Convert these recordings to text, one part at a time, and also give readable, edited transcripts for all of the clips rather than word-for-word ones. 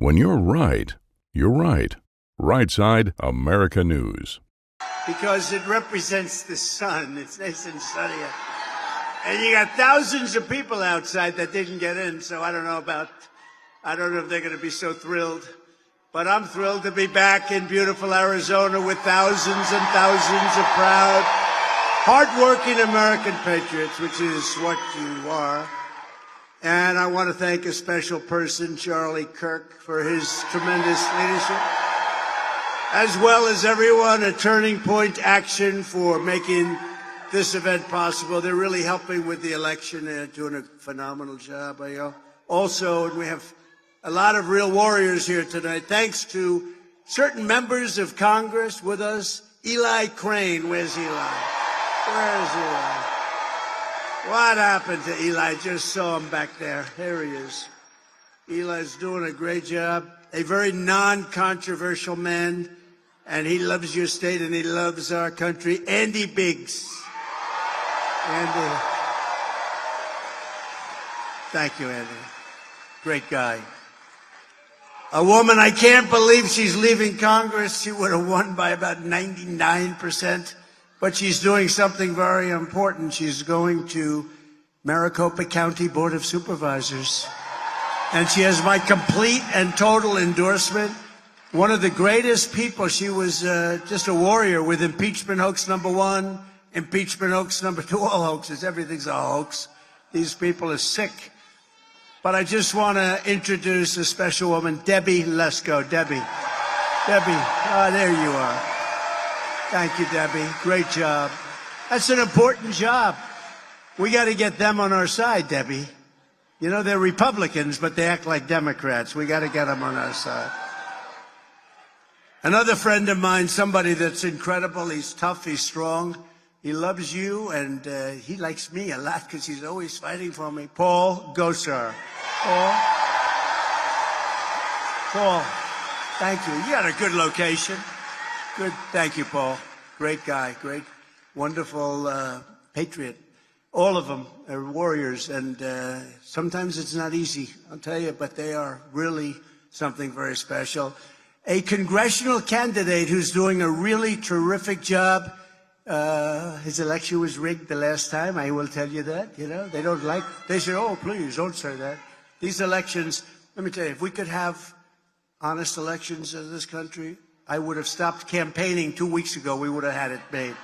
When you're right, you're right. Right Side America News. Because it represents the sun. It's nice and sunny. And you got thousands of people outside that didn't get in, so I don't know if they're going to be so thrilled. But I'm thrilled to be back in beautiful Arizona with thousands and thousands of proud, hardworking American patriots, which is what you are. And I want to thank a special person, Charlie Kirk, for his tremendous leadership, as well as everyone at Turning Point Action for making this event possible. They're really helping with the election. They're doing a phenomenal job. Also, we have a lot of real warriors here tonight. Thanks to certain members of Congress with us. Eli Crane. Where's Eli? Where's Eli? What happened to Eli? Just saw him back there. There he is. Eli's doing a great job. A very non-controversial man, and he loves your state and he loves our country. Andy Biggs. Andy. Thank you, Andy. Great guy. A woman, I can't believe she's leaving Congress. She would have won by about 99%. But she's doing something very important. She's going to Maricopa County Board of Supervisors. And she has my complete and total endorsement. One of the greatest people. She was just a warrior with impeachment hoax number 1, impeachment hoax number 2, all hoaxes. Everything's a hoax. These people are sick. But I just want to introduce a special woman, Debbie Lesko. Debbie. There you are. Thank you, Debbie. Great job. That's an important job. We got to get them on our side, Debbie. You know, they're Republicans, but they act like Democrats. We got to get them on our side. Another friend of mine, somebody that's incredible. He's tough. He's strong. He loves you, and he likes me a lot because he's always fighting for me. Paul Gosar. Paul, thank you. You got a good location. Good. Thank you, Paul. Great guy. Great, wonderful patriot. All of them are warriors, and sometimes it's not easy, I'll tell you, but they are really something very special. A congressional candidate who's doing a really terrific job. His election was rigged the last time, I will tell you that. You know, they say, oh, please, don't say that. These elections, let me tell you, if we could have honest elections in this country, I would have stopped campaigning 2 weeks ago. We would have had it made.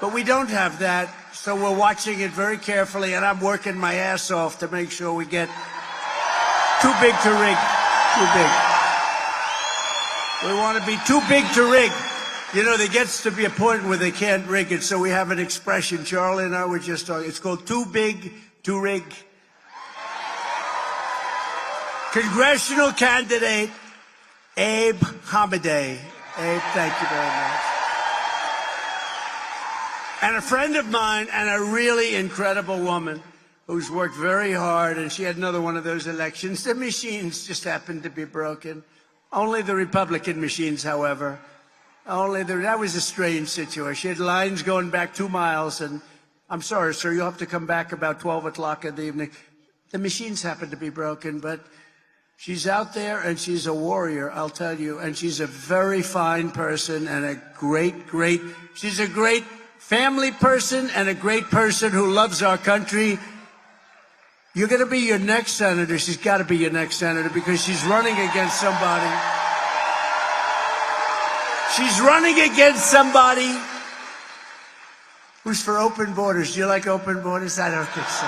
But we don't have that, so we're watching it very carefully, and I'm working my ass off to make sure we get too big to rig. Too big. We want to be too big to rig. You know, there gets to be a point where they can't rig it, so we have an expression. Charlie and I were just talking. It's called too big to rig. Congressional candidate Abe Hamadeh. Abe, thank you very much. And a friend of mine and a really incredible woman who's worked very hard, and she had another one of those elections. The machines just happened to be broken. Only the Republican machines, however. That was a strange situation. She had lines going back 2 miles, and I'm sorry, sir, you'll have to come back about 12 o'clock in the evening. The machines happened to be broken, but she's out there, and she's a warrior, I'll tell you, and she's a very fine person and a she's a great family person and a great person who loves our country. You're going to be your next senator. She's got to be your next senator because she's running against somebody. She's running against somebody who's for open borders. Do you like open borders? I don't think so.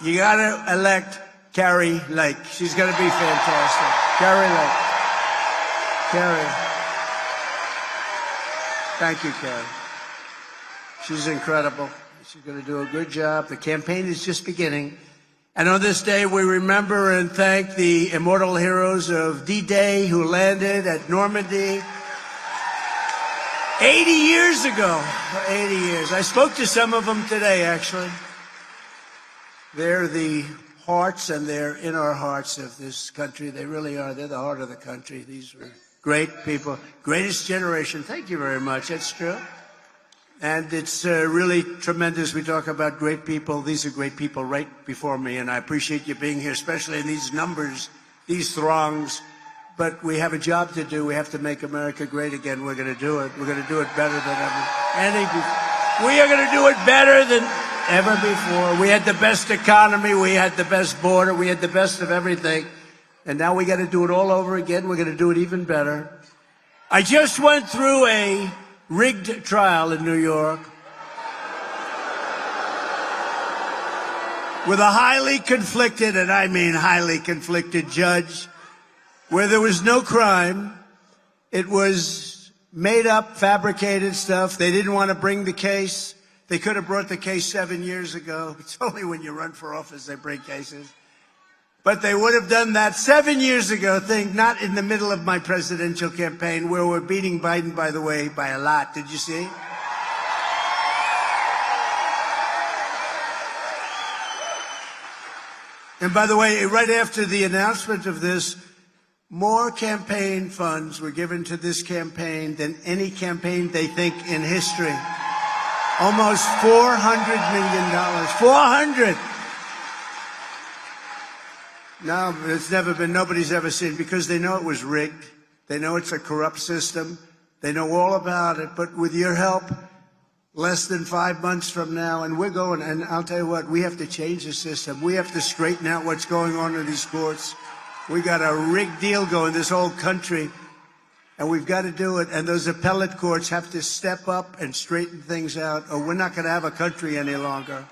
You got to elect Kari Lake. She's going to be fantastic. Kari Lake. Kari. Thank you, Kari. She's incredible. She's going to do a good job. The campaign is just beginning. And on this day, we remember and thank the immortal heroes of D-Day who landed at Normandy 80 years ago. 80 years. I spoke to some of them today, actually. They're the hearts, and they're in our hearts of this country. They really are. They're the heart of the country. These were great people. Greatest generation. Thank you very much. That's true. And it's really tremendous. We talk about great people. These are great people right before me, and I appreciate you being here, especially in these numbers, these throngs. But we have a job to do. We have to make America great again. We're going to do it. We're going to do it better than ever. We are going to do it better than ever before. We had the best economy. We had the best border. We had the best of everything. And now we got to do it all over again. We're going to do it even better. I just went through a rigged trial in New York with a highly conflicted, and I mean highly conflicted, judge, where there was no crime. It was made up, fabricated stuff. They didn't want to bring the case. They could have brought the case 7 years ago. It's only when you run for office they bring cases. But they would have done that 7 years ago, not in the middle of my presidential campaign, where we're beating Biden, by the way, by a lot. Did you see? And by the way, right after the announcement of this, more campaign funds were given to this campaign than any campaign, they think, in history. Almost $400 million. 400! No, it's never been, nobody's ever seen, because they know it was rigged. They know it's a corrupt system. They know all about it. But with your help, less than 5 months from now, and we're going, and I'll tell you what, we have to change the system. We have to straighten out what's going on in these courts. We got a rigged deal going, this whole country, and we've got to do it. And those appellate courts have to step up and straighten things out, or we're not going to have a country any longer.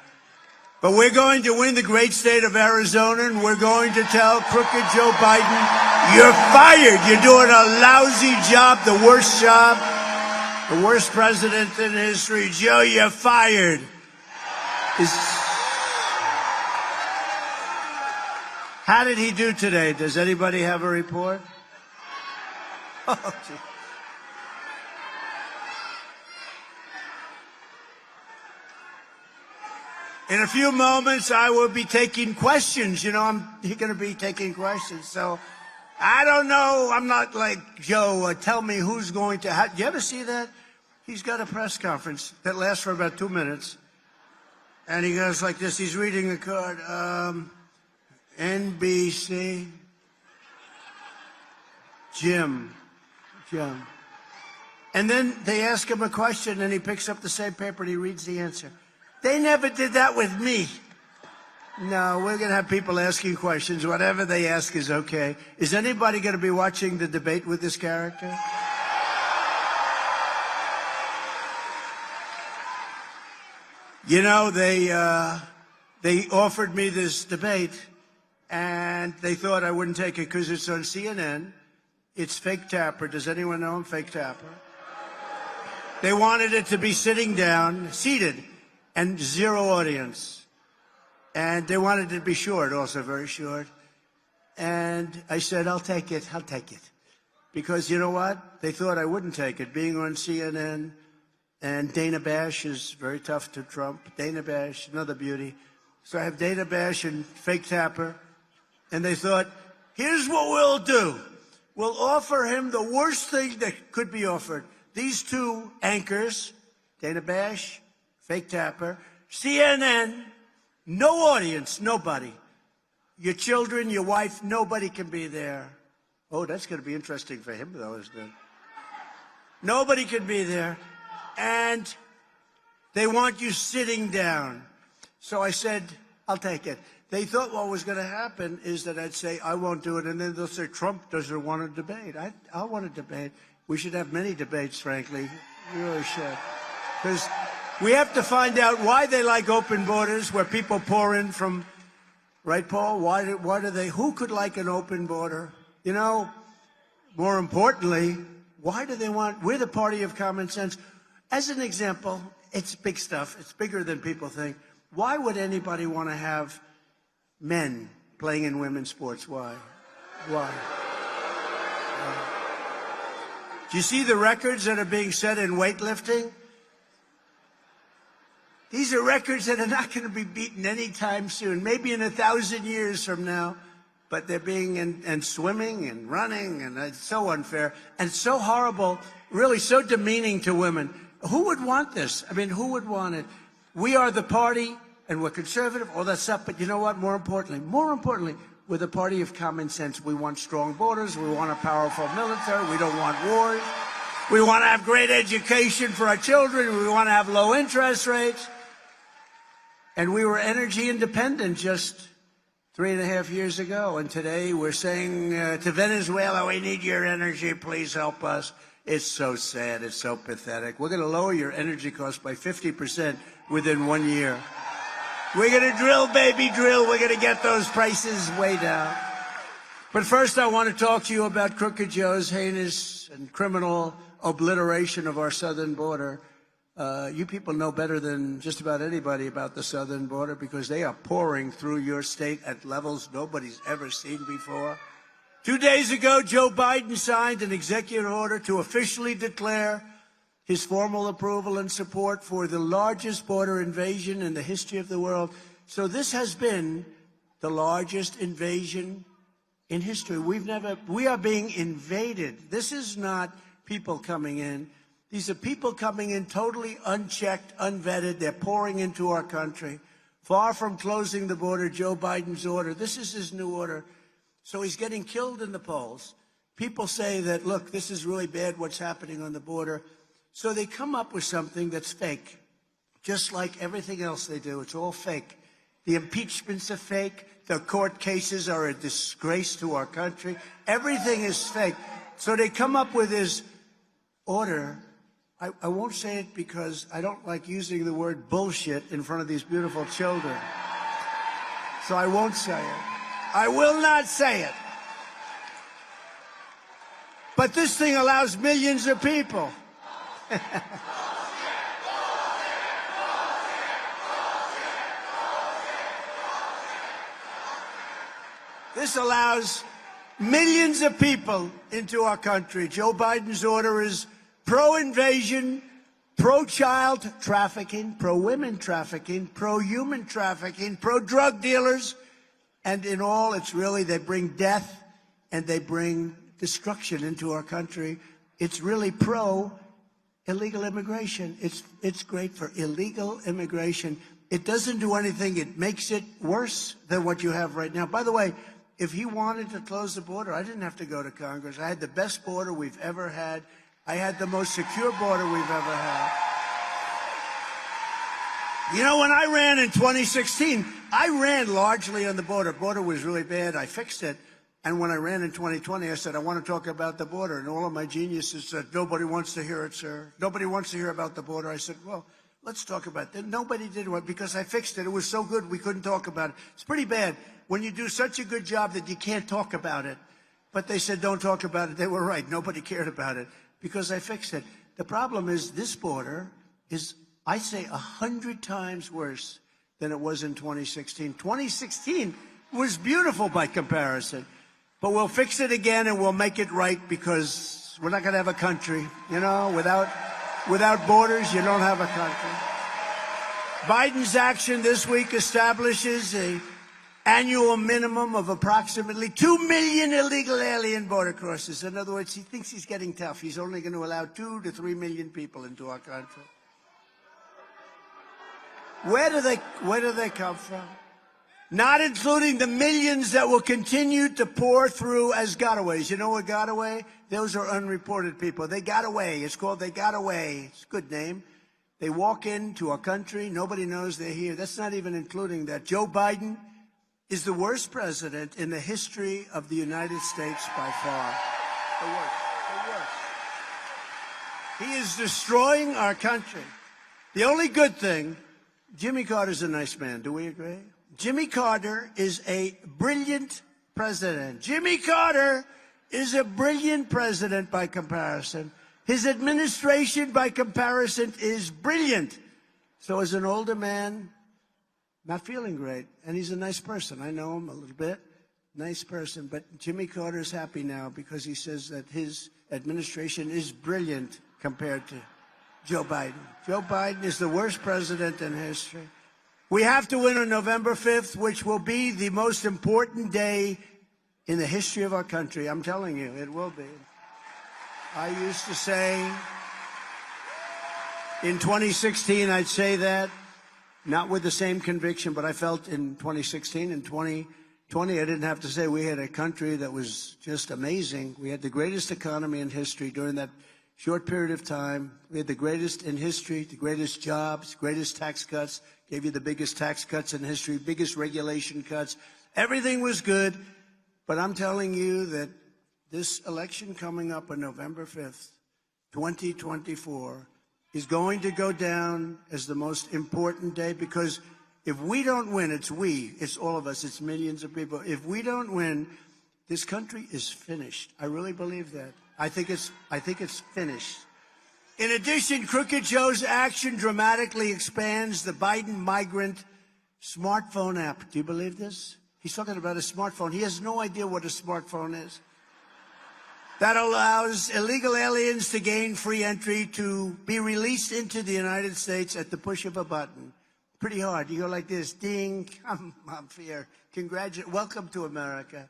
But we're going to win the great state of Arizona, and we're going to tell crooked Joe Biden, you're fired. You're doing a lousy job, the worst president in history. Joe, you're fired. How did he do today? Does anybody have a report? Oh, gee. In a few moments, I will be taking questions. You know, I'm going to be taking questions. So I don't know. I'm not like Joe. Tell me who's going to. Do you ever see that? He's got a press conference that lasts for about 2 minutes. And he goes like this. He's reading the card. NBC. Jim. And then they ask him a question, and he picks up the same paper and he reads the answer. They never did that with me. No, we're going to have people asking questions. Whatever they ask is okay. Is anybody going to be watching the debate with this character? You know, they offered me this debate, and they thought I wouldn't take it because it's on CNN. It's Fake Tapper. Does anyone know him, Fake Tapper? They wanted it to be sitting down, seated, and zero audience. And they wanted it to be short, also very short. And I said, I'll take it. Because you know what? They thought I wouldn't take it. Being on CNN, and Dana Bash is very tough to Trump. Dana Bash, another beauty. So I have Dana Bash and Fake Tapper. And they thought, here's what we'll do. We'll offer him the worst thing that could be offered. These two anchors, Dana Bash, Fake Tapper, CNN, no audience, nobody. Your children, your wife, nobody can be there. Oh, that's going to be interesting for him, though, isn't it? Nobody can be there. And they want you sitting down. So I said, I'll take it. They thought what was going to happen is that I'd say, I won't do it. And then they'll say, Trump doesn't want to debate. I want to debate. We should have many debates, frankly. We really should. Because we have to find out why they like open borders, where people pour in from, right, Paul? Why do they, who could like an open border? You know, more importantly, why do they want, we're the party of common sense. As an example, it's big stuff. It's bigger than people think. Why would anybody want to have men playing in women's sports? Why? Do you see the records that are being set in weightlifting? These are records that are not going to be beaten anytime soon, maybe in 1,000 years from now. But they're being, and swimming and running, and it's so unfair and so horrible, really so demeaning to women. Who would want this? I mean, who would want it? We are the party, and we're conservative, all that stuff. But you know what? More importantly, we're the party of common sense. We want strong borders. We want a powerful military. We don't want wars. We want to have great education for our children. We want to have low interest rates. And we were energy independent just 3.5 years ago. And today we're saying to Venezuela, we need your energy. Please help us. It's so sad. It's so pathetic. We're going to lower your energy costs by 50% within 1 year. We're going to drill, baby, drill. We're going to get those prices way down. But first, I want to talk to you about Crooked Joe's heinous and criminal obliteration of our southern border. You people know better than just about anybody about the southern border because they are pouring through your state at levels nobody's ever seen before. 2 days ago, Joe Biden signed an executive order to officially declare his formal approval and support for the largest border invasion in the history of the world. So this has been the largest invasion in history. We are being invaded. This is not people coming in. These are people coming in totally unchecked, unvetted. They're pouring into our country. Far from closing the border, Joe Biden's order. This is his new order. So he's getting killed in the polls. People say that, look, this is really bad what's happening on the border. So they come up with something that's fake, just like everything else they do. It's all fake. The impeachments are fake. The court cases are a disgrace to our country. Everything is fake. So they come up with this order. I won't say it because I don't like using the word bullshit in front of these beautiful children. So I won't say it. I will not say it. But this thing allows millions of people. This allows millions of people into our country. Joe Biden's order is pro-invasion, pro-child trafficking, pro-women trafficking, pro-human trafficking, pro-drug dealers. And in all, it's really, they bring death and they bring destruction into our country. It's really pro-illegal immigration. It's great for illegal immigration. It doesn't do anything. It makes it worse than what you have right now. By the way, if he wanted to close the border, I didn't have to go to Congress. I had the best border we've ever had. I had the most secure border we've ever had. You know, when I ran in 2016, I ran largely on the border. Border was really bad. I fixed it. And when I ran in 2020, I said, I want to talk about the border. And all of my geniuses said, nobody wants to hear it, sir. Nobody wants to hear about the border. I said, well, let's talk about it. Nobody did it because I fixed it. It was so good we couldn't talk about it. It's pretty bad when you do such a good job that you can't talk about it. But they said, don't talk about it. They were right. Nobody cared about it because I fixed it. The problem is this border is, I say, 100 times worse than it was in 2016. 2016 was beautiful by comparison. But we'll fix it again and we'll make it right because we're not going to have a country. You know, without borders, you don't have a country. Biden's action this week establishes an annual minimum of approximately 2 million illegal alien border crossers. In other words, he thinks he's getting tough. He's only going to allow 2 to 3 million people into our country. Where do they come from? Not including the millions that will continue to pour through as gotaways. You know what got away? Those are unreported people. They got away. It's called They Got Away. It's a good name. They walk into our country. Nobody knows they're here. That's not even including that. Joe Biden is the worst president in the history of the United States by far. The worst. The worst. He is destroying our country. The only good thing, Jimmy Carter's a nice man. Do we agree? Jimmy Carter is a brilliant president. Jimmy Carter is a brilliant president by comparison. His administration, by comparison, is brilliant. So as an older man, not feeling great. And he's a nice person. I know him a little bit. Nice person. But Jimmy Carter's happy now because he says that his administration is brilliant compared to Joe Biden. Joe Biden is the worst president in history. We have to win on November 5th, which will be the most important day in the history of our country. I'm telling you, it will be. I used to say, In 2016, I'd say that, not with the same conviction, but I felt in 2016 and 2020, I didn't have to say we had a country that was just amazing. We had the greatest economy in history during that short period of time. We had the greatest in history, the greatest jobs, greatest tax cuts, gave you the biggest tax cuts in history, biggest regulation cuts. Everything was good, but I'm telling you that this election coming up on November 5th, 2024, is going to go down as the most important day, because if we don't win, it's all of us, it's millions of people. If we don't win, this country is finished. I really believe that. I think it's finished. In addition, Crooked Joe's action dramatically expands the Biden migrant smartphone app. Do you believe this? He's talking about a smartphone. He has no idea what a smartphone is. That allows illegal aliens to gain free entry to be released into the United States at the push of a button. Pretty hard. You go like this, ding, I'm here. Welcome to America.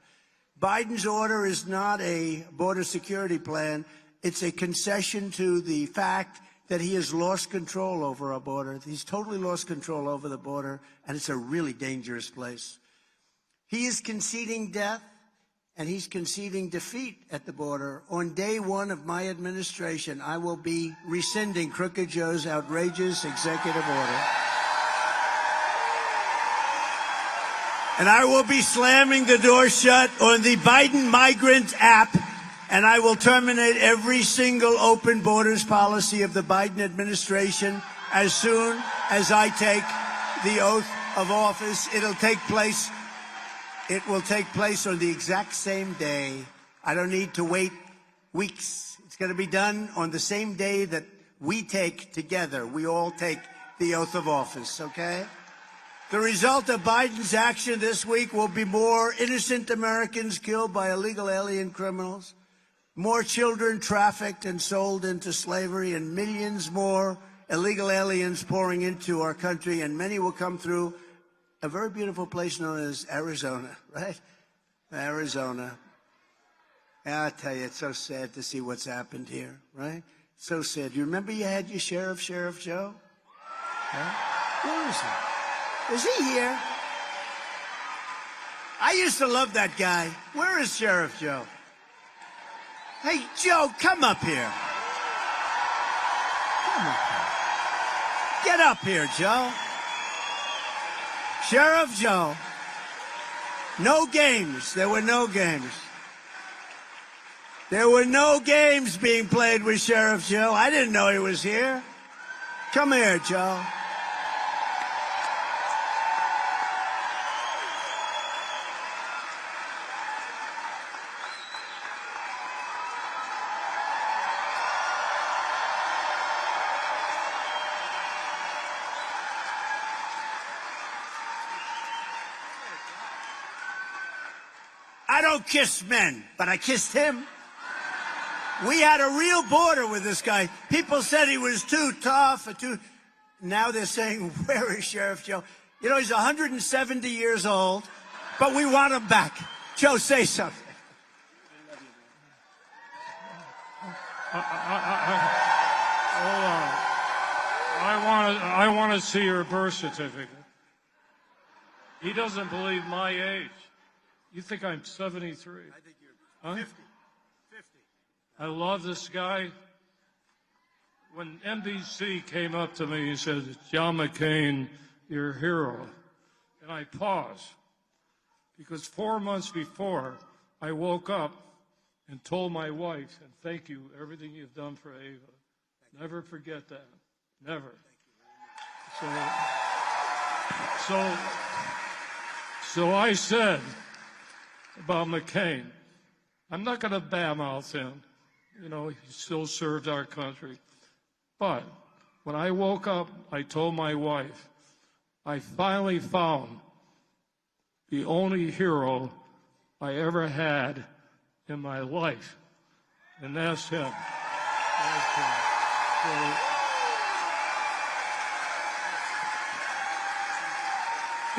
Biden's order is not a border security plan. It's a concession to the fact that he has lost control over our border. He's totally lost control over the border, and it's a really dangerous place. He is conceding death, and he's conceding defeat at the border. On day one of my administration, I will be rescinding Crooked Joe's outrageous executive order. And I will be slamming the door shut on the Biden migrant app, and I will terminate every single open borders policy of the Biden administration as soon as I take the oath of office. It will take place on the exact same day. I don't need to wait weeks. It's going to be done on the same day that we all take the oath of office, okay? The result of Biden's action this week will be more innocent Americans killed by illegal alien criminals, more children trafficked and sold into slavery, and millions more illegal aliens pouring into our country, and many will come through a very beautiful place known as Arizona, right? Arizona. I tell you, it's so sad to see what's happened here, right? So sad. You remember you had your Sheriff Joe? Huh? Where is he? Is he here? I used to love that guy. Where is Sheriff Joe? Hey, Joe, come up here. Come up here. Get up here, Joe. Sheriff Joe. No games. There were no games. There were no games being played with Sheriff Joe. I didn't know he was here. Come here, Joe. I don't kiss men, but I kissed him. We had a real border with this guy. People said he was too tough or too... Now they're saying, where is Sheriff Joe? You know, he's 170 years old, but we want him back. Joe, say something. Hold on. I want to see your birth certificate. He doesn't believe my age. You think I'm 73? I think you're 50. 50. I love this guy. When NBC came up to me and said, John McCain, you're a hero. And I paused. Because 4 months before, I woke up and told my wife, and thank you, everything you've done for Ava. Never forget that. Never. So I said about McCain, I'm not going to badmouth him. You know, he still served our country. But when I woke up, I told my wife, I finally found the only hero I ever had in my life, and that's him. That's him.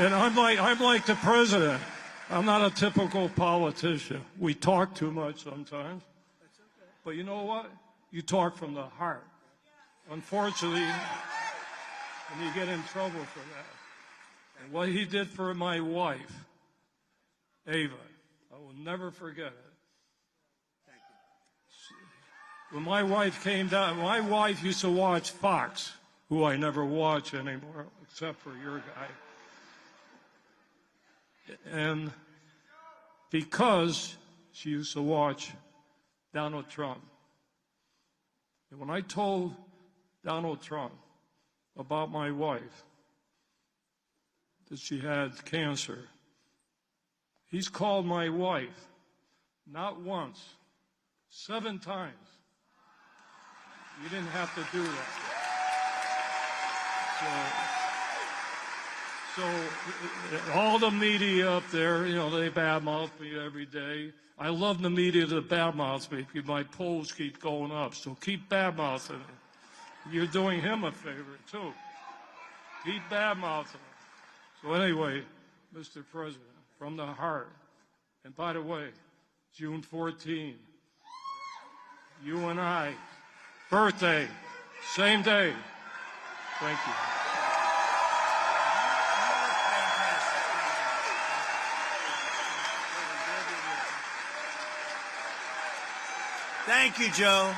And I'm like the president. I'm not a typical politician. We talk too much sometimes. But you know what? You talk from the heart. unfortunately, and you get in trouble for that. And what he did for my wife, Ava, I will never forget it. When my wife came down, my wife used to watch Fox, who I never watch anymore, except for your guy. And because she used to watch Donald Trump. And when I told Donald Trump about my wife, that she had cancer, he's called my wife not once, 7 times. You didn't have to do that. So all the media up there, you know, they badmouth me every day. I love the media that badmouths me because my polls keep going up. So keep badmouthing him. You're doing him a favor, too. Keep badmouthing him. So anyway, Mr. President, from the heart, and by the way, June 14, you and I, birthday, same day. Thank you. Thank you, Joe.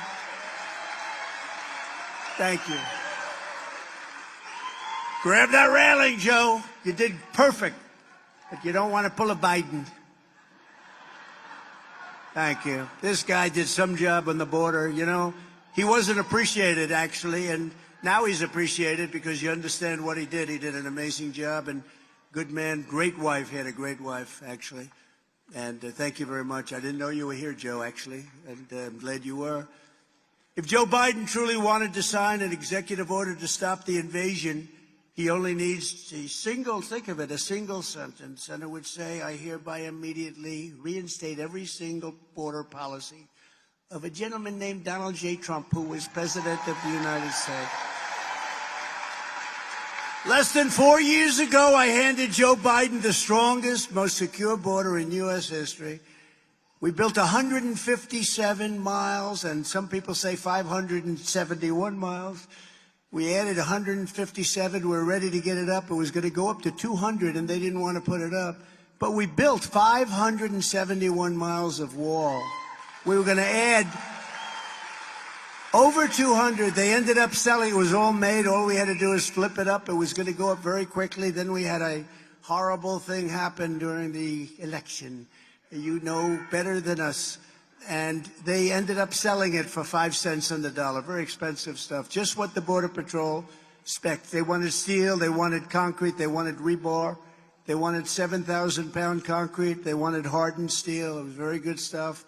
Thank you. Grab that railing, Joe. You did perfect. But you don't want to pull a Biden. Thank you. This guy did some job on the border, you know. He wasn't appreciated, actually, and now he's appreciated because you understand what he did. He did an amazing job, and good man, great wife. He had a great wife, actually. And thank you very much. I didn't know you were here, Joe, actually, and I'm glad you were. If Joe Biden truly wanted to sign an executive order to stop the invasion, he only needs a single, think of it, a single sentence, and it would say, I hereby immediately reinstate every single border policy of a gentleman named Donald J. Trump, who was President of the United States. Less than 4 years ago, I handed Joe Biden the strongest, most secure border in U.S. history. We built 157 miles, and some people say 571 miles. We added 157. We're ready to get it up. It was going to go up to 200, and they didn't want to put it up. But we built 571 miles of wall. We were going to add over 200. They ended up selling. It was all made. All we had to do is flip it up. It was going to go up very quickly. Then we had a horrible thing happen during the election. You know better than us. And they ended up selling it for 5 cents on the dollar. Very expensive stuff. Just what the Border Patrol expects. They wanted steel. They wanted concrete. They wanted rebar. They wanted 7,000-pound concrete. They wanted hardened steel. It was very good stuff.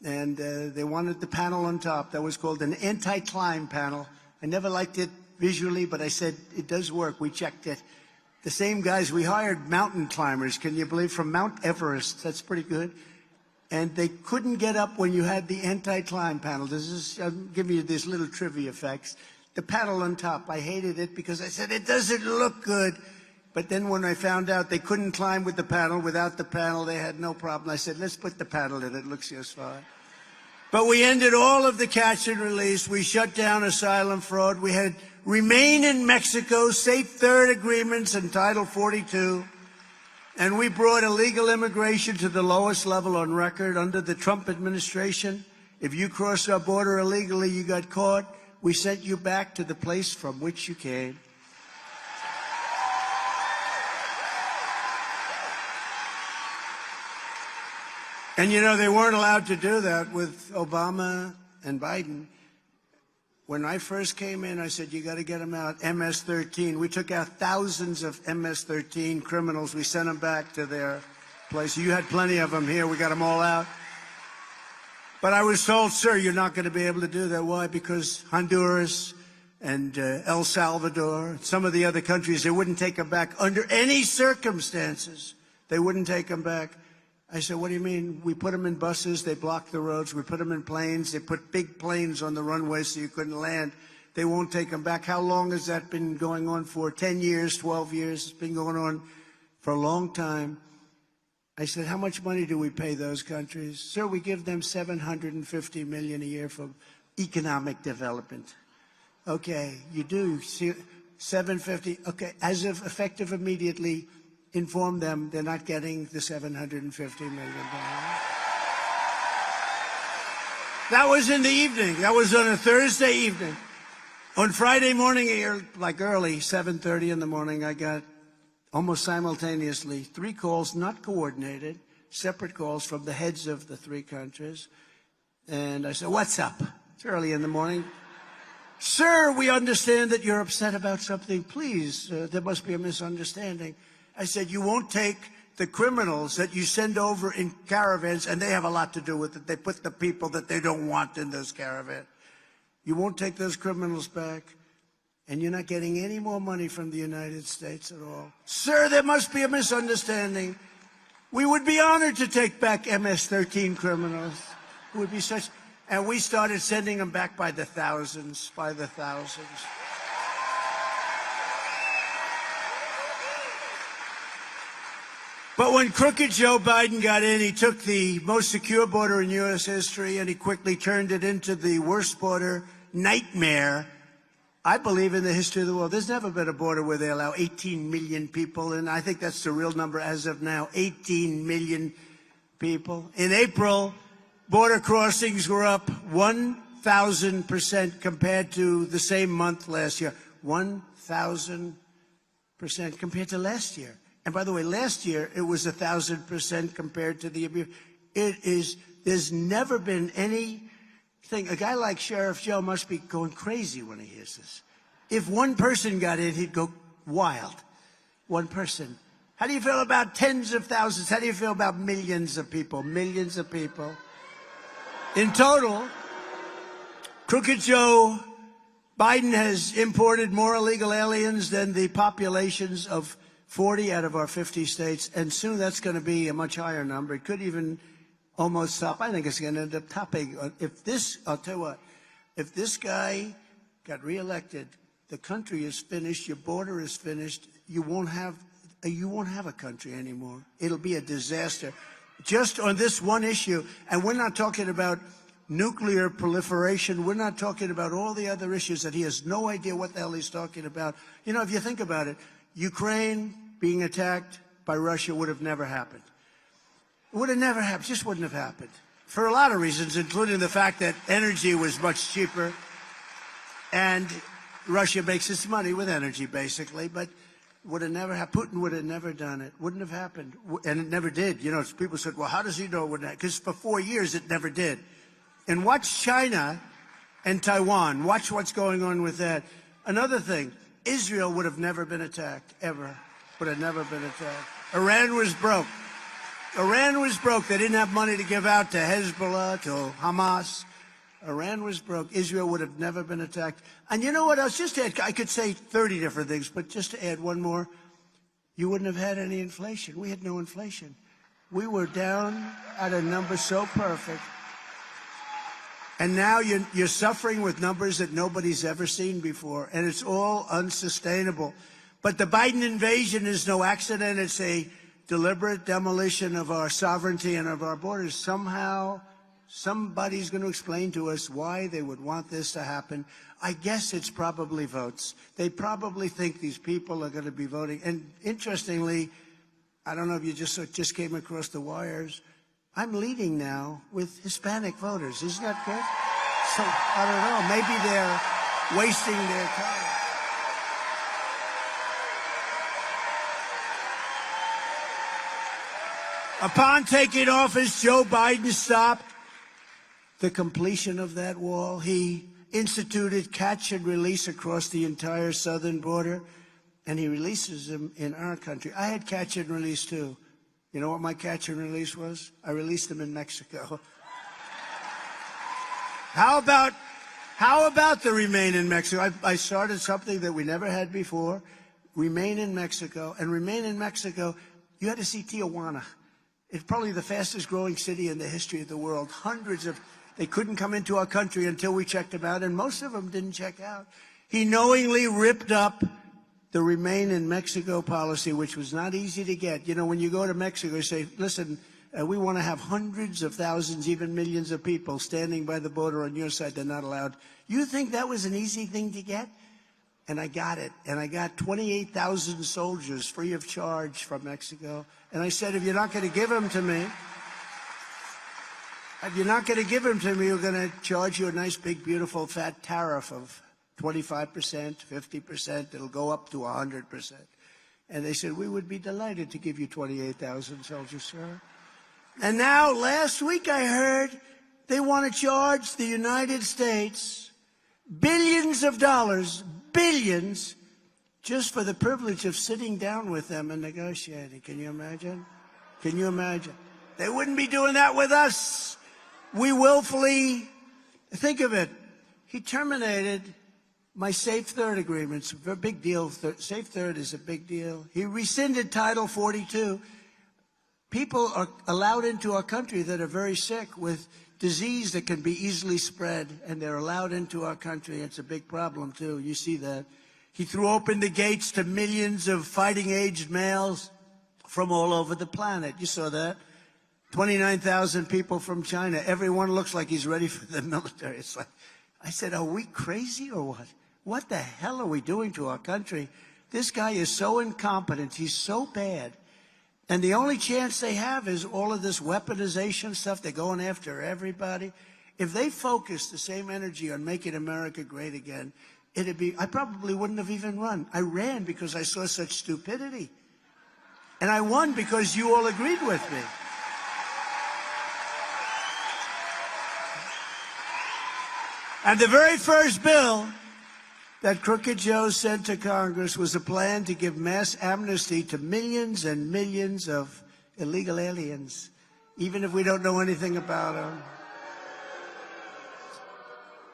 And they wanted the panel on top. That was called an anti-climb panel. I never liked it visually, but I said, it does work. We checked it. The same guys, we hired mountain climbers, can you believe, from Mount Everest. That's pretty good. And they couldn't get up when you had the anti-climb panel. I'm giving you these little trivia facts. The panel on top, I hated it because I said, it doesn't look good. But then when I found out they couldn't climb with the panel, without the panel, they had no problem. I said, let's put the panel in. It looks just fine. But we ended all of the catch and release. We shut down asylum fraud. We had remain in Mexico, safe third agreements and Title 42. And we brought illegal immigration to the lowest level on record under the Trump administration. If you crossed our border illegally, you got caught. We sent you back to the place from which you came. And, you know, they weren't allowed to do that with Obama and Biden. When I first came in, I said, you got to get them out. MS-13. We took out thousands of MS-13 criminals. We sent them back to their place. You had plenty of them here. We got them all out. But I was told, sir, you're not going to be able to do that. Why? Because Honduras and El Salvador, some of the other countries, they wouldn't take them back under any circumstances. They wouldn't take them back. I said, what do you mean? We put them in buses, they blocked the roads. We put them in planes, they put big planes on the runway so you couldn't land. They won't take them back. How long has that been going on for? 10 years, 12 years? It's been going on for a long time. I said, how much money do we pay those countries? Sir, we give them $750 million a year for economic development. Okay, you do. See, 750. Okay, as of effective immediately, inform them they're not getting the $750 million. That was in the evening. That was on a Thursday evening. On Friday morning, like early, 7:30 in the morning, I got almost simultaneously 3 calls, not coordinated, separate calls from the heads of the 3 countries. And I said, what's up? It's early in the morning. Sir, we understand that you're upset about something. Please, there must be a misunderstanding. I said, you won't take the criminals that you send over in caravans, and they have a lot to do with it. They put the people that they don't want in those caravans. You won't take those criminals back, and you're not getting any more money from the United States at all. Sir, there must be a misunderstanding. We would be honored to take back MS-13 criminals. It would be such... And we started sending them back by the thousands, But when crooked Joe Biden got in, he took the most secure border in U.S. history and he quickly turned it into the worst border nightmare, I believe, in the history of the world. There's never been a border where they allow 18 million people in. I think that's the real number as of now, 18 million people. In April, border crossings were up 1,000% compared to the same month last year. 1,000% compared to last year. And by the way, last year it was 1,000% compared to the abuse. There's never been anything. A guy like Sheriff Joe must be going crazy when he hears this. If one person got in, he'd go wild. One person. How do you feel about tens of thousands? How do you feel about millions of people? Millions of people. In total, crooked Joe Biden has imported more illegal aliens than the populations of 40 out of our 50 states, and soon that's going to be a much higher number. It could even almost top. I think it's going to end up topping. I'll tell you what, if this guy got reelected, the country is finished, your border is finished, you won't have a country anymore. It'll be a disaster. Just on this one issue, and we're not talking about nuclear proliferation, we're not talking about all the other issues that he has no idea what the hell he's talking about. You know, if you think about it, Ukraine being attacked by Russia would have never happened. It would have never happened, just wouldn't have happened. For a lot of reasons, including the fact that energy was much cheaper, and Russia makes its money with energy, basically, but would have never happened. Putin would have never done it. Wouldn't have happened. And it never did. You know, people said, well, how does he know it wouldn't happen? Because for 4 years, it never did. And watch China and Taiwan. Watch what's going on with that. Another thing, Israel would have never been attacked, ever. Would have never been attacked. Iran was broke. Iran was broke. They didn't have money to give out to Hezbollah, to Hamas. Iran was broke. Israel would have never been attacked. And you know what else? Just to add, I could say 30 different things, but just to add one more, you wouldn't have had any inflation. We had no inflation. We were down at a number so perfect. And now you're suffering with numbers that nobody's ever seen before, and it's all unsustainable. But the Biden invasion is no accident. It's a deliberate demolition of our sovereignty and of our borders. Somehow, somebody's going to explain to us why they would want this to happen. I guess it's probably votes. They probably think these people are going to be voting. And interestingly, I don't know if you just came across the wires, I'm leading now with Hispanic voters. Isn't that good? So, I don't know, maybe they're wasting their time. Upon taking office, Joe Biden stopped the completion of that wall. He instituted catch and release across the entire southern border, and he releases them in our country. I had catch and release, too. You know what my catch and release was? I released them in Mexico. How about the Remain in Mexico? I started something that we never had before, Remain in Mexico. And Remain in Mexico, you had to see Tijuana. It's probably the fastest growing city in the history of the world. They couldn't come into our country until we checked them out, and most of them didn't check out. He knowingly ripped up the Remain in Mexico policy, which was not easy to get. You know, when you go to Mexico, you say, listen, We want to have hundreds of thousands, even millions of people standing by the border on your side. They're not allowed. You think that was an easy thing to get? And I got it. And I got 28,000 soldiers free of charge from Mexico. And I said, if you're not going to give them to me, we're going to charge you a nice, big, beautiful, fat tariff of 25%, 50%. It'll go up to 100%. And they said, we would be delighted to give you 28,000 soldiers, sir. And now, last week I heard they want to charge the United States billions of dollars, billions, just for the privilege of sitting down with them and negotiating. Can you imagine? Can you imagine? They wouldn't be doing that with us. We willfully, think of it, he terminated my Safe Third agreements. A big deal. Safe Third is a big deal. He rescinded Title 42. People are allowed into our country that are very sick with disease that can be easily spread, and they're allowed into our country. It's a big problem, too. You see that. He threw open the gates to millions of fighting-aged males from all over the planet. You saw that. 29,000 people from China. Everyone looks like he's ready for the military. It's like, I said, are we crazy or what? What the hell are we doing to our country? This guy is so incompetent. He's so bad. And the only chance they have is all of this weaponization stuff. They're going after everybody. If they focused the same energy on making America great again, it'd be, I probably wouldn't have even run. I ran because I saw such stupidity. And I won because you all agreed with me. And the very first bill that Crooked Joe sent to Congress was a plan to give mass amnesty to millions and millions of illegal aliens, even if we don't know anything about them.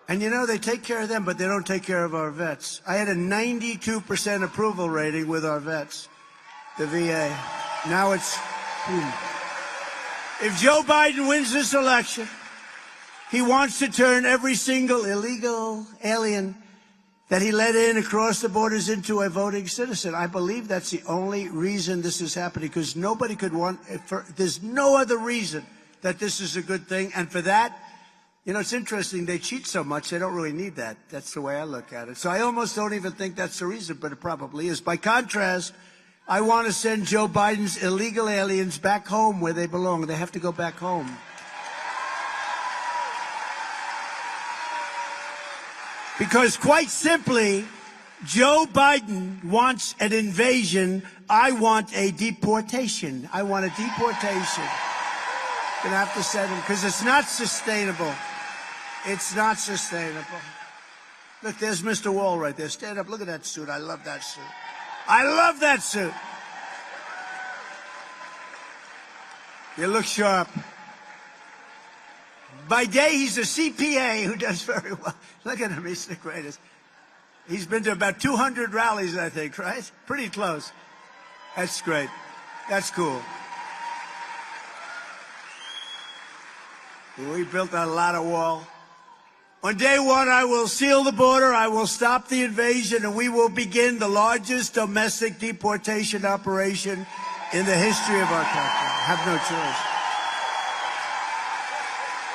And you know, they take care of them, but they don't take care of our vets. I had a 92% approval rating with our vets, the VA. Now it's, If Joe Biden wins this election, he wants to turn every single illegal alien that he let in across the borders into a voting citizen. I believe that's the only reason this is happening, because nobody could want, there's no other reason that this is a good thing. And for that, you know, it's interesting, they cheat so much, they don't really need that. That's the way I look at it. So I almost don't even think that's the reason, but it probably is. By contrast, I want to send Joe Biden's illegal aliens back home where they belong. They have to go back home. Because quite simply, Joe Biden wants an invasion. I want a deportation. I want a deportation. Gonna have to send him, because it's not sustainable. It's not sustainable. Look, there's Mr. Wall right there. Stand up. Look at that suit. I love that suit. I love that suit. You look sharp. By day, he's a CPA who does very well. Look at him. He's the greatest. He's been to about 200 rallies, I think, right? Pretty close. That's great. That's cool. We built a lot of wall. On day one, I will seal the border, I will stop the invasion, and we will begin the largest domestic deportation operation in the history of our country. Have no choice.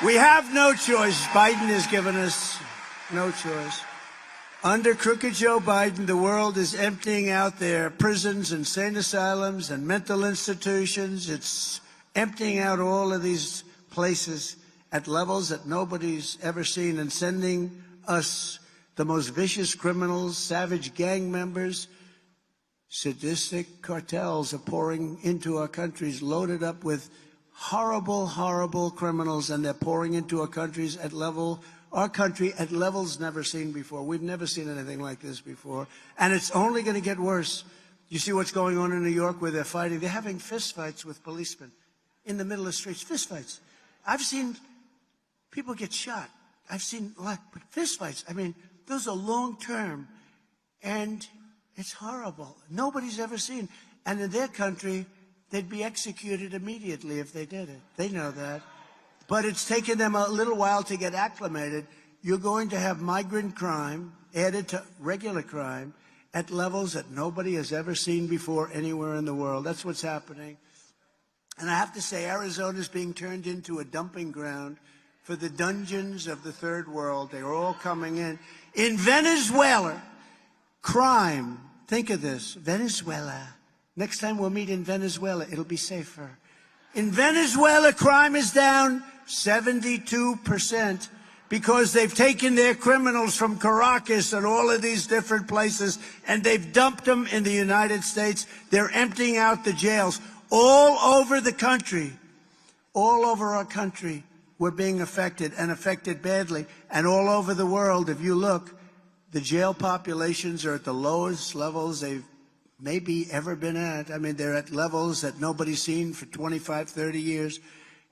We have no choice. Biden has given us no choice. Under Crooked Joe Biden, the world is emptying out their prisons, insane asylums, and mental institutions. It's emptying out all of these places at levels that nobody's ever seen, and sending us the most vicious criminals, savage gang members. Sadistic cartels are pouring into our countries, loaded up with horrible, horrible criminals, and they're pouring into our countries our country at levels never seen before. We've never seen anything like this before, and it's only going to get worse. You see what's going on in New York, where they're fighting. They're having fistfights with policemen in the middle of the streets. Fistfights. I've seen people get shot. I've seen fistfights. I mean, those are long-term, and it's horrible. Nobody's ever seen. And in their country, they'd be executed immediately if they did it. They know that. But it's taken them a little while to get acclimated. You're going to have migrant crime added to regular crime at levels that nobody has ever seen before anywhere in the world. That's what's happening. And I have to say, Arizona is being turned into a dumping ground for the dungeons of the third world. They are all coming in. In Venezuela, crime, think of this, Venezuela. Next time we'll meet in Venezuela, it'll be safer. In Venezuela, crime is down 72% because they've taken their criminals from Caracas and all of these different places, and they've dumped them in the United States. They're emptying out the jails. All over the country, all over our country, we're being affected, and affected badly. And all over the world, if you look, the jail populations are at the lowest levels they've maybe ever been at. I mean, they're at levels that nobody's seen for 25, 30 years.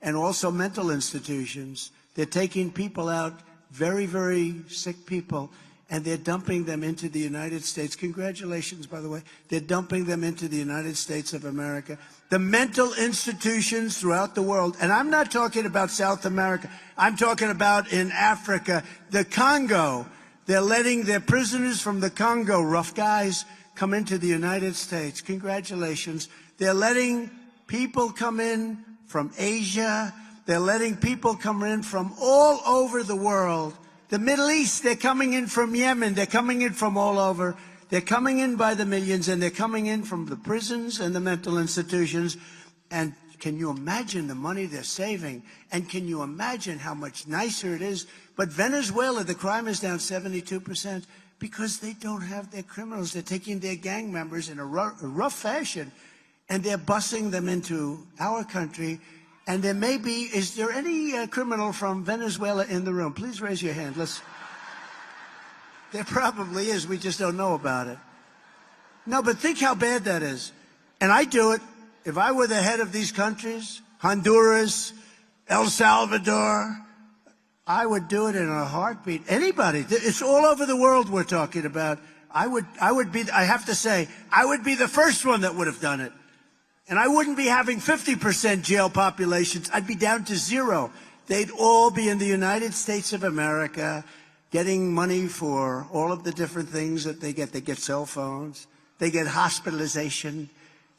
And also mental institutions. They're taking people out, very, very sick people, and they're dumping them into the United States. Congratulations, by the way. They're dumping them into the United States of America. The mental institutions throughout the world, and I'm not talking about South America. I'm talking about in Africa, the Congo. They're letting their prisoners from the Congo, rough guys, come into the United States. Congratulations. They're letting people come in from Asia. They're letting people come in from all over the world. The Middle East, they're coming in from Yemen. They're coming in from all over. They're coming in by the millions, and they're coming in from the prisons and the mental institutions. And can you imagine the money they're saving? And can you imagine how much nicer it is? But Venezuela, the crime is down 72% because they don't have their criminals. They're taking their gang members in a rough fashion, and they're busing them into our country. And there may be, is there any criminal from Venezuela in the room? Please raise your hand. There probably is. We just don't know about it. No, but think how bad that is. And I do it. If I were the head of these countries, Honduras, El Salvador, I would do it in a heartbeat. Anybody. It's all over the world we're talking about. I have to say, I would be the first one that would have done it. And I wouldn't be having 50% jail populations. I'd be down to 0. They'd all be in the United States of America getting money for all of the different things that they get. They get cell phones. They get hospitalization.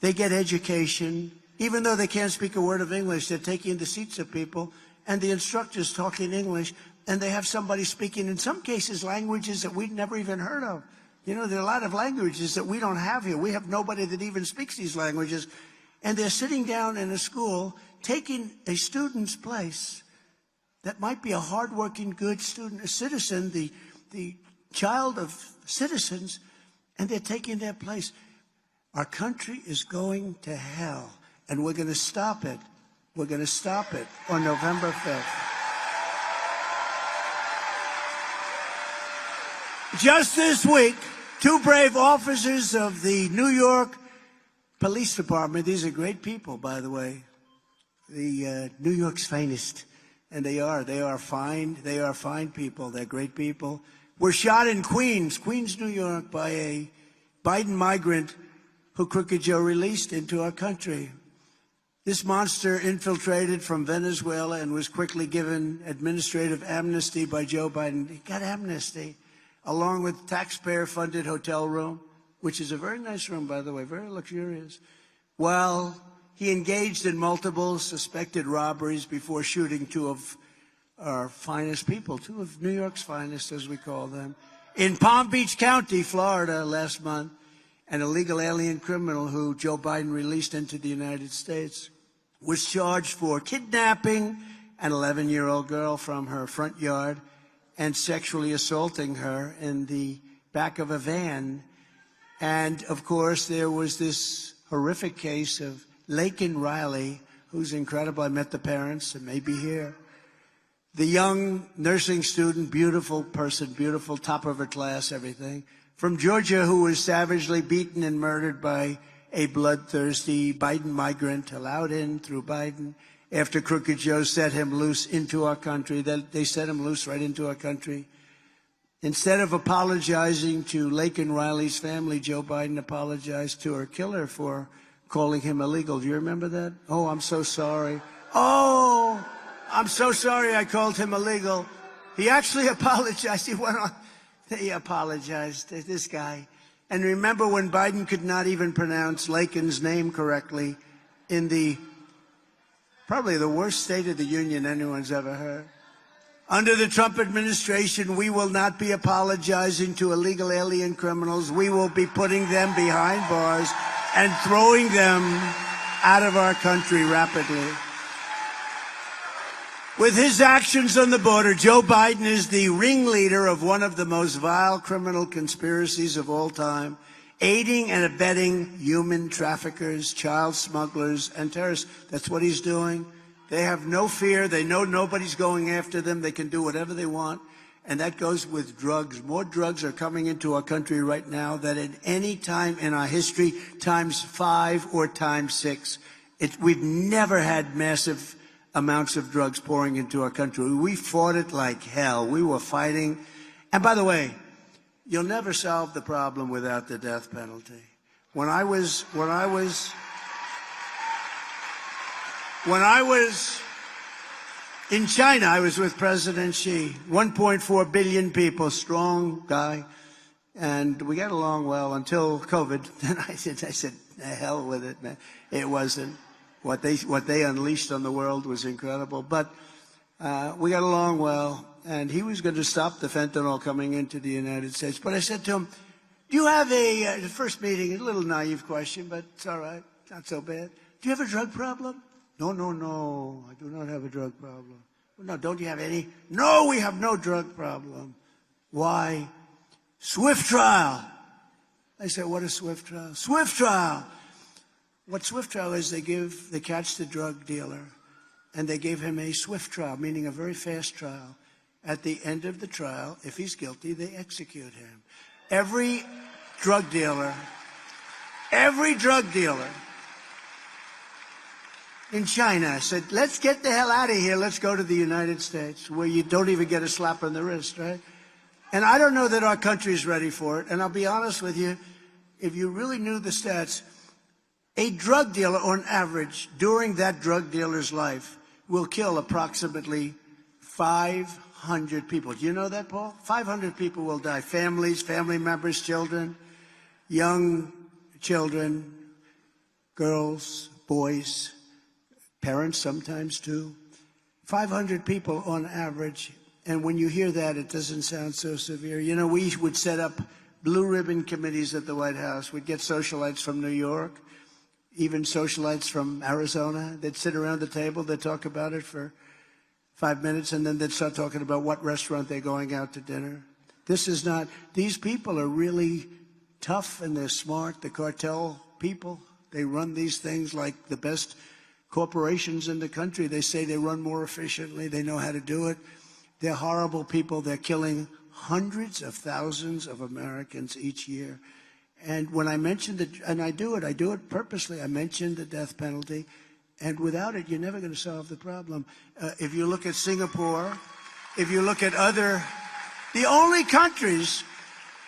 They get education. Even though they can't speak a word of English, they're taking the seats of people, and the instructors talking English, and they have somebody speaking, in some cases, languages that we'd never even heard of. You know, there are a lot of languages that we don't have here. We have nobody that even speaks these languages. And they're sitting down in a school, taking a student's place that might be a hardworking, good student, a citizen, the child of citizens, and they're taking their place. Our country is going to hell, and we're going to stop it. We're going to stop it on November 5th. Just this week, 2 brave officers of the New York Police Department, these are great people, by the way, the New York's finest, and they are fine people, they're great people, were shot in Queens, New York, by a Biden migrant who Crooked Joe released into our country. This monster infiltrated from Venezuela and was quickly given administrative amnesty by Joe Biden. He got amnesty, along with taxpayer-funded hotel room, which is a very nice room, by the way, very luxurious, while he engaged in multiple suspected robberies before shooting 2 of our finest people, 2 of New York's finest, as we call them. In Palm Beach County, Florida, last month, an illegal alien criminal who Joe Biden released into the United States was charged for kidnapping an 11-year-old girl from her front yard and sexually assaulting her in the back of a van. And, of course, there was this horrific case of Laken Riley, who's incredible. I met the parents and may be here. The young nursing student, beautiful person, beautiful, top of her class, everything, from Georgia, who was savagely beaten and murdered by a bloodthirsty Biden migrant, allowed in through Biden after Crooked Joe set him loose into our country. They set him loose right into our country. Instead of apologizing to Laken Riley's family, Joe Biden apologized to her killer for calling him illegal. Do you remember that? Oh, I'm so sorry. Oh, I'm so sorry I called him illegal. He actually apologized. He went on. He apologized to this guy. And remember when Biden could not even pronounce Laken's name correctly in the Probably the worst State of the Union anyone's ever heard. Under the Trump administration, we will not be apologizing to illegal alien criminals. We will be putting them behind bars and throwing them out of our country rapidly. With his actions on the border, Joe Biden is the ringleader of one of the most vile criminal conspiracies of all time, aiding and abetting human traffickers, child smugglers, and terrorists. That's what he's doing. They have no fear. They know nobody's going after them. They can do whatever they want. And that goes with drugs. More drugs are coming into our country right now than at any time in our history, times 5 or times 6. We've never had massive amounts of drugs pouring into our country. We fought it like hell. We were fighting. And by the way, you'll never solve the problem without the death penalty. When I was in China, I was with President Xi, 1.4 billion people, strong guy, and we got along well until COVID. Then I said, the hell with it, man. It wasn't. What they unleashed on the world was incredible, but we got along well, and he was going to stop the fentanyl coming into the United States. But I said to him, do you have the first meeting, a little naive question, but it's all right, not so bad. Do you have a drug problem? No, I do not have a drug problem. Well, no, don't you have any? No, we have no drug problem. Why? Swift trial. I said, what is Swift trial? Swift trial. What Swift trial is, they catch the drug dealer, and they gave him a swift trial, meaning a very fast trial. At the end of the trial, if he's guilty, they execute him. Every drug dealer in China said, let's get the hell out of here. Let's go to the United States, where you don't even get a slap on the wrist, right? And I don't know that our country is ready for it. And I'll be honest with you, if you really knew the stats, a drug dealer, on average, during that drug dealer's life, will kill approximately 500 people. Do you know that, Paul? 500 people will die. Families, family members, children, young children, girls, boys, parents sometimes too. 500 people on average. And when you hear that, it doesn't sound so severe. You know, we would set up blue ribbon committees at the White House. We'd get socialites from New York, even socialites from Arizona. They'd sit around the table, they'd talk about it for 5 minutes, and then they'd start talking about what restaurant they're going out to dinner. These people are really tough and they're smart. The cartel people, they run these things like the best corporations in the country. They say they run more efficiently. They know how to do it. They're horrible people. They're killing hundreds of thousands of Americans each year. And when I mentioned it, and I do it purposely, I mentioned the death penalty, and without it, you're never going to solve the problem. If you look at Singapore, if you look at the only countries,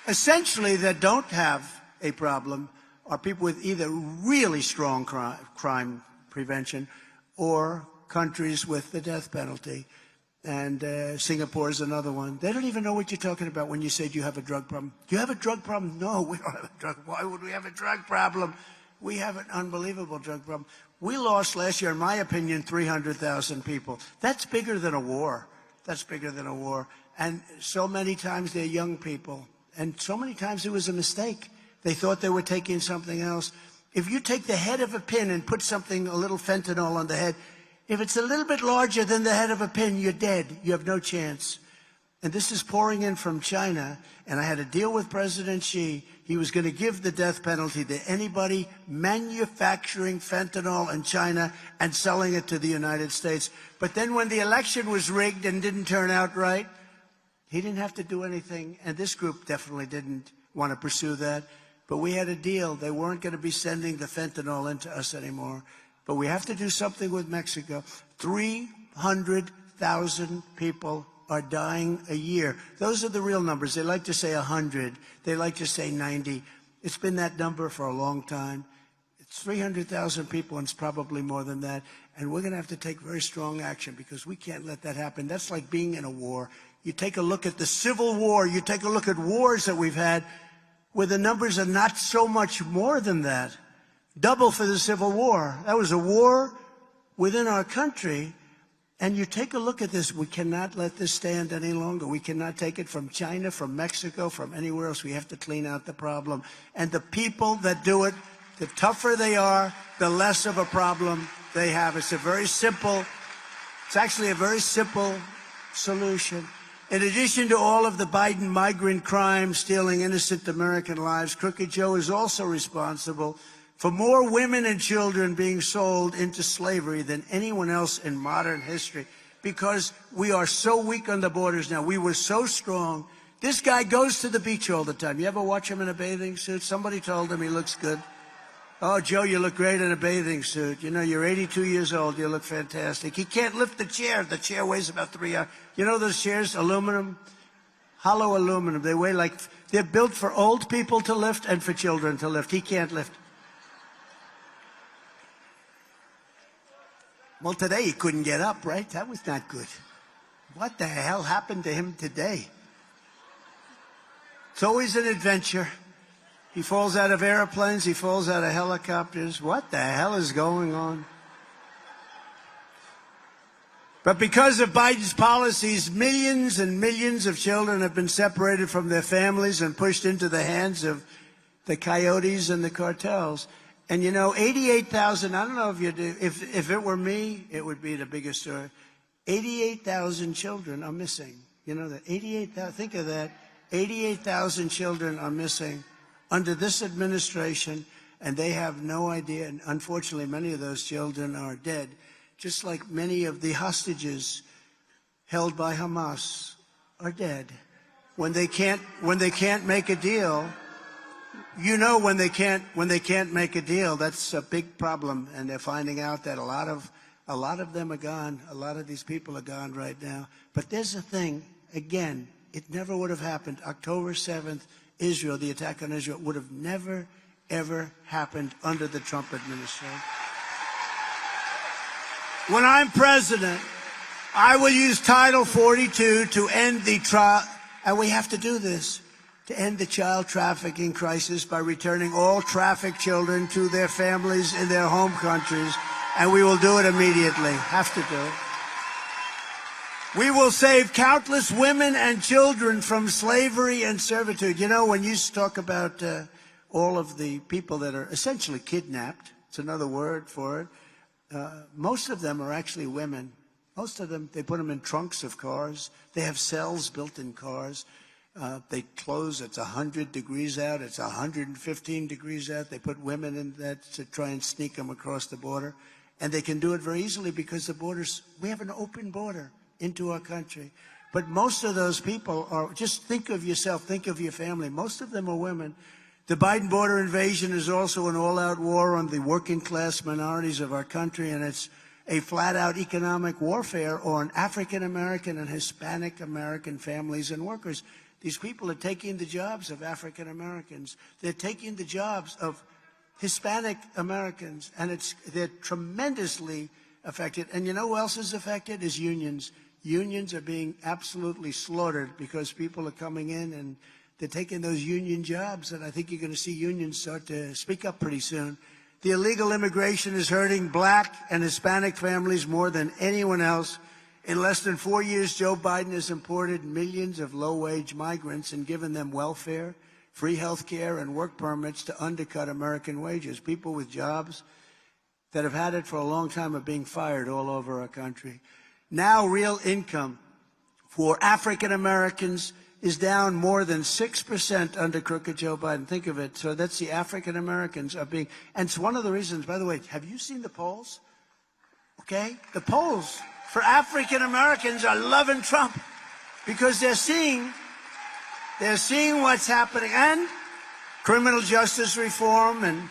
essentially, that don't have a problem are people with either really strong crime prevention or countries with the death penalty. And Singapore is another one. They don't even know what you're talking about when you say, do you have a drug problem? Do you have a drug problem? No, we don't have a drug problem. Why would we have a drug problem? We have an unbelievable drug problem. We lost last year, in my opinion, 300,000 people. That's bigger than a war. That's bigger than a war. And so many times they're young people. And so many times it was a mistake. They thought they were taking something else. If you take the head of a pin and put a little fentanyl on the head, if it's a little bit larger than the head of a pin, you're dead. You have no chance. And this is pouring in from China. And I had a deal with President Xi. He was going to give the death penalty to anybody manufacturing fentanyl in China and selling it to the United States. But then when the election was rigged and didn't turn out right, he didn't have to do anything. And this group definitely didn't want to pursue that. But we had a deal. They weren't going to be sending the fentanyl into us anymore. But we have to do something with Mexico. 300,000 people are dying a year. Those are the real numbers. They like to say 100. They like to say 90. It's been that number for a long time. It's 300,000 people, and it's probably more than that. And we're going to have to take very strong action because we can't let that happen. That's like being in a war. You take a look at the Civil War. You take a look at wars that we've had where the numbers are not so much more than that. Double for the Civil War. That was a war within our country. And you take a look at this, we cannot let this stand any longer. We cannot take it from China, from Mexico, from anywhere else. We have to clean out the problem. And the people that do it, the tougher they are, the less of a problem they have. It's actually a very simple solution. In addition to all of the Biden migrant crimes stealing innocent American lives, Crooked Joe is also responsible for more women and children being sold into slavery than anyone else in modern history, because we are so weak on the borders now. We were so strong. This guy goes to the beach all the time. You ever watch him in a bathing suit? Somebody told him he looks good. Oh, Joe, you look great in a bathing suit. You know, you're 82 years old. You look fantastic. He can't lift the chair. The chair weighs about 3 hours. You know those chairs, aluminum, hollow aluminum. They weigh like, they're built for old people to lift and for children to lift. He can't lift. Well, today he couldn't get up, right? That was not good. What the hell happened to him today? It's always an adventure. He falls out of airplanes. He falls out of helicopters. What the hell is going on? But because of Biden's policies, millions and millions of children have been separated from their families and pushed into the hands of the coyotes and the cartels. And, you know, 88,000, I don't know if you do, if it were me, it would be the biggest story. 88,000 children are missing. You know that? 88,000, think of that. 88,000 children are missing under this administration, and they have no idea. And unfortunately, many of those children are dead, just like many of the hostages held by Hamas are dead. When they can't make a deal, you know, when they can't make a deal, that's a big problem. And they're finding out that a lot of them are gone. A lot of these people are gone right now. But there's a thing, again, it never would have happened. October 7th, Israel, the attack on Israel, would have never, ever happened under the Trump administration. When I'm president, I will use Title 42 to end the trial, and we have to do this, to end the child trafficking crisis by returning all trafficked children to their families in their home countries, and we will do it immediately. Have to do it. We will save countless women and children from slavery and servitude. You know, when you talk about all of the people that are essentially kidnapped, it's another word for it, most of them are actually women. Most of them, they put them in trunks of cars. They have cells built in cars. They close, it's 100 degrees out, it's 115 degrees out. They put women in that to try and sneak them across the border. And they can do it very easily because the borders, we have an open border into our country. But most of those people are, just think of yourself, think of your family. Most of them are women. The Biden border invasion is also an all-out war on the working class minorities of our country, and it's a flat-out economic warfare on African-American and Hispanic-American families and workers. These people are taking the jobs of African Americans. They're taking the jobs of Hispanic Americans, and they're tremendously affected. And you know who else is affected? Is unions. Unions are being absolutely slaughtered because people are coming in and they're taking those union jobs. And I think you're going to see unions start to speak up pretty soon. The illegal immigration is hurting black and Hispanic families more than anyone else. In less than 4 years, Joe Biden has imported millions of low-wage migrants and given them welfare, free health care, and work permits to undercut American wages. People with jobs that have had it for a long time are being fired all over our country. Now, real income for African Americans is down more than 6% under crooked Joe Biden. Think of it. So that's the African Americans are being, and it's one of the reasons, by the way, have you seen the polls? Okay? The polls for African Americans are loving Trump because they're seeing what's happening, and criminal justice reform. And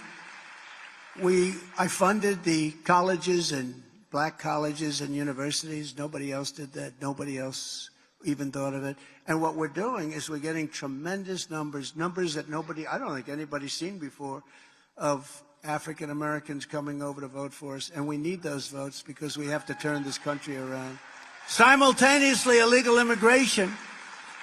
I funded the colleges and black colleges and universities. Nobody else did that. Nobody else even thought of it. And what we're doing is we're getting tremendous numbers that I don't think anybody's seen before, of African Americans coming over to vote for us, and we need those votes because we have to turn this country around. Simultaneously, illegal immigration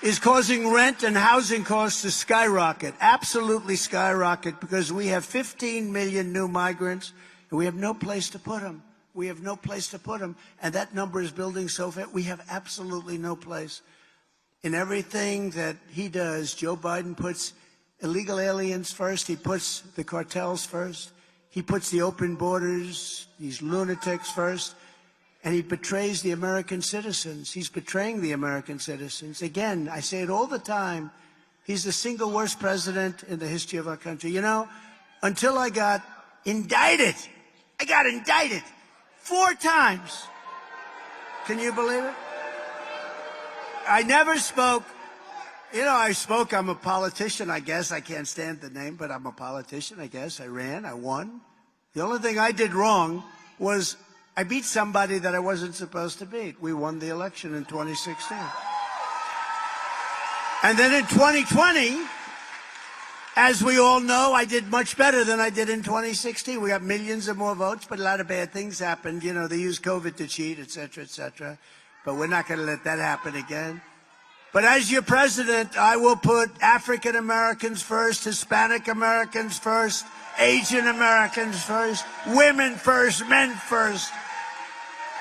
is causing rent and housing costs to skyrocket, absolutely skyrocket, because we have 15 million new migrants and we have no place to put them. We have no place to put them. And that number is building so fast. We have absolutely no place. In everything that he does, Joe Biden puts illegal aliens first. He puts the cartels first. He puts the open borders, these lunatics first. And he betrays the American citizens. He's betraying the American citizens. Again, I say it all the time. He's the single worst president in the history of our country. You know, until I got indicted. I got indicted 4 times. Can you believe it? I never spoke. You know, I spoke. I'm a politician, I guess. I can't stand the name, but I'm a politician, I guess. I ran. I won. The only thing I did wrong was I beat somebody that I wasn't supposed to beat. We won the election in 2016. And then in 2020, as we all know, I did much better than I did in 2016. We got millions of more votes, but a lot of bad things happened. You know, they used COVID to cheat, et cetera, et cetera. But we're not going to let that happen again. But as your president, I will put African Americans first, Hispanic Americans first, Asian Americans first, women first, men first,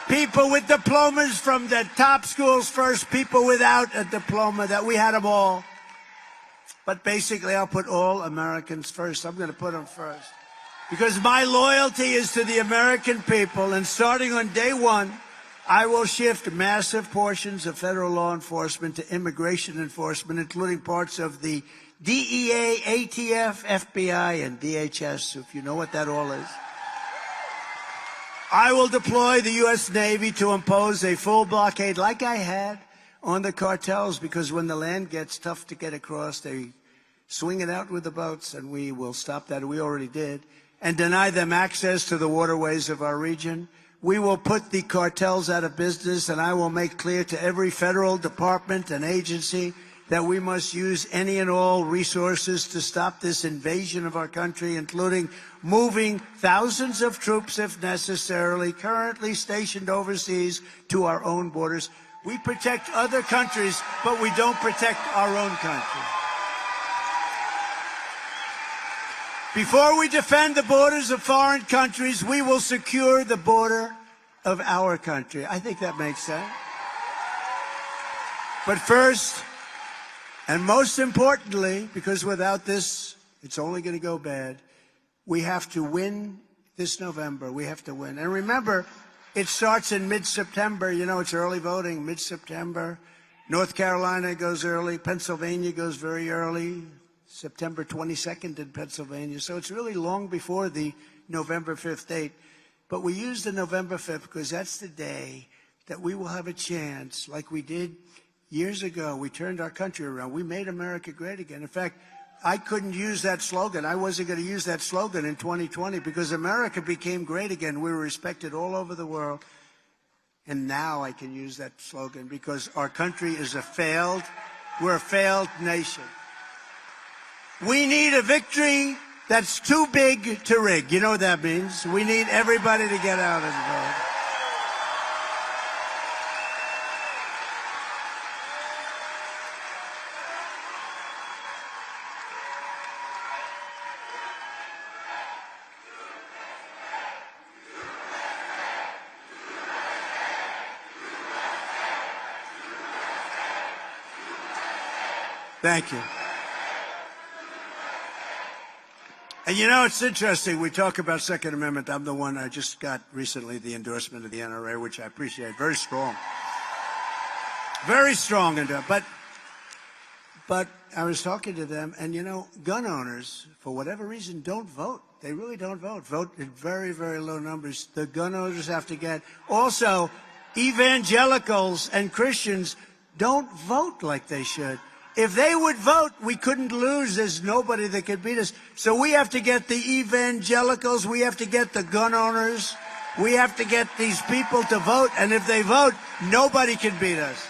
people with diplomas from the top schools first, people without a diploma, that we had them all. But basically, I'll put all Americans first. I'm going to put them first. Because my loyalty is to the American people, and starting on day one, I will shift massive portions of federal law enforcement to immigration enforcement, including parts of the DEA, ATF, FBI, and DHS, if you know what that all is. I will deploy the U.S. Navy to impose a full blockade like I had on the cartels, because when the land gets tough to get across, they swing it out with the boats, and we will stop that. We already did. And deny them access to the waterways of our region. We will put the cartels out of business, and I will make clear to every federal department and agency that we must use any and all resources to stop this invasion of our country, including moving thousands of troops, if necessarily, currently stationed overseas, to our own borders. We protect other countries, but we don't protect our own country. Before we defend the borders of foreign countries, we will secure the border of our country. I think that makes sense. But first, and most importantly, because without this, it's only going to go bad, we have to win this November. We have to win. And remember, it starts in mid-September. You know, it's early voting, mid-September. North Carolina goes early. Pennsylvania goes very early. September 22nd in Pennsylvania. So it's really long before the November 5th date. But we use the November 5th because that's the day that we will have a chance, like we did years ago. We turned our country around. We made America great again. In fact, I couldn't use that slogan. I wasn't going to use that slogan in 2020 because America became great again. We were respected all over the world. And now I can use that slogan because our country is we're a failed nation. We need a victory that's too big to rig. You know what that means? We need everybody to get out and vote. Thank you. And you know, it's interesting. We talk about Second Amendment. I'm the one, I just got recently the endorsement of the NRA, which I appreciate. Very strong. Very strong. But I was talking to them, and you know, gun owners, for whatever reason, don't vote. They really don't vote. Vote in very, very low numbers. The gun owners have to get. Also, evangelicals and Christians don't vote like they should. If they would vote, we couldn't lose. There's nobody that could beat us. So we have to get the evangelicals. We have to get the gun owners. We have to get these people to vote. And if they vote, nobody can beat us.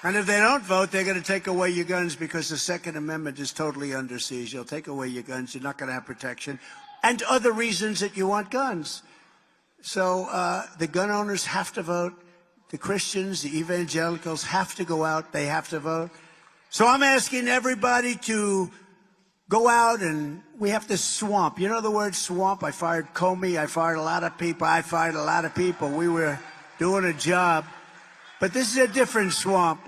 And if they don't vote, they're going to take away your guns because the Second Amendment is totally under siege. They'll take away your guns. You're not going to have protection. And other reasons that you want guns. So the gun owners have to vote. The Christians, the evangelicals have to go out. They have to vote. So I'm asking everybody to go out and we have to swamp. You know the word swamp? I fired Comey. I fired a lot of people. I fired a lot of people. We were doing a job. But this is a different swamp.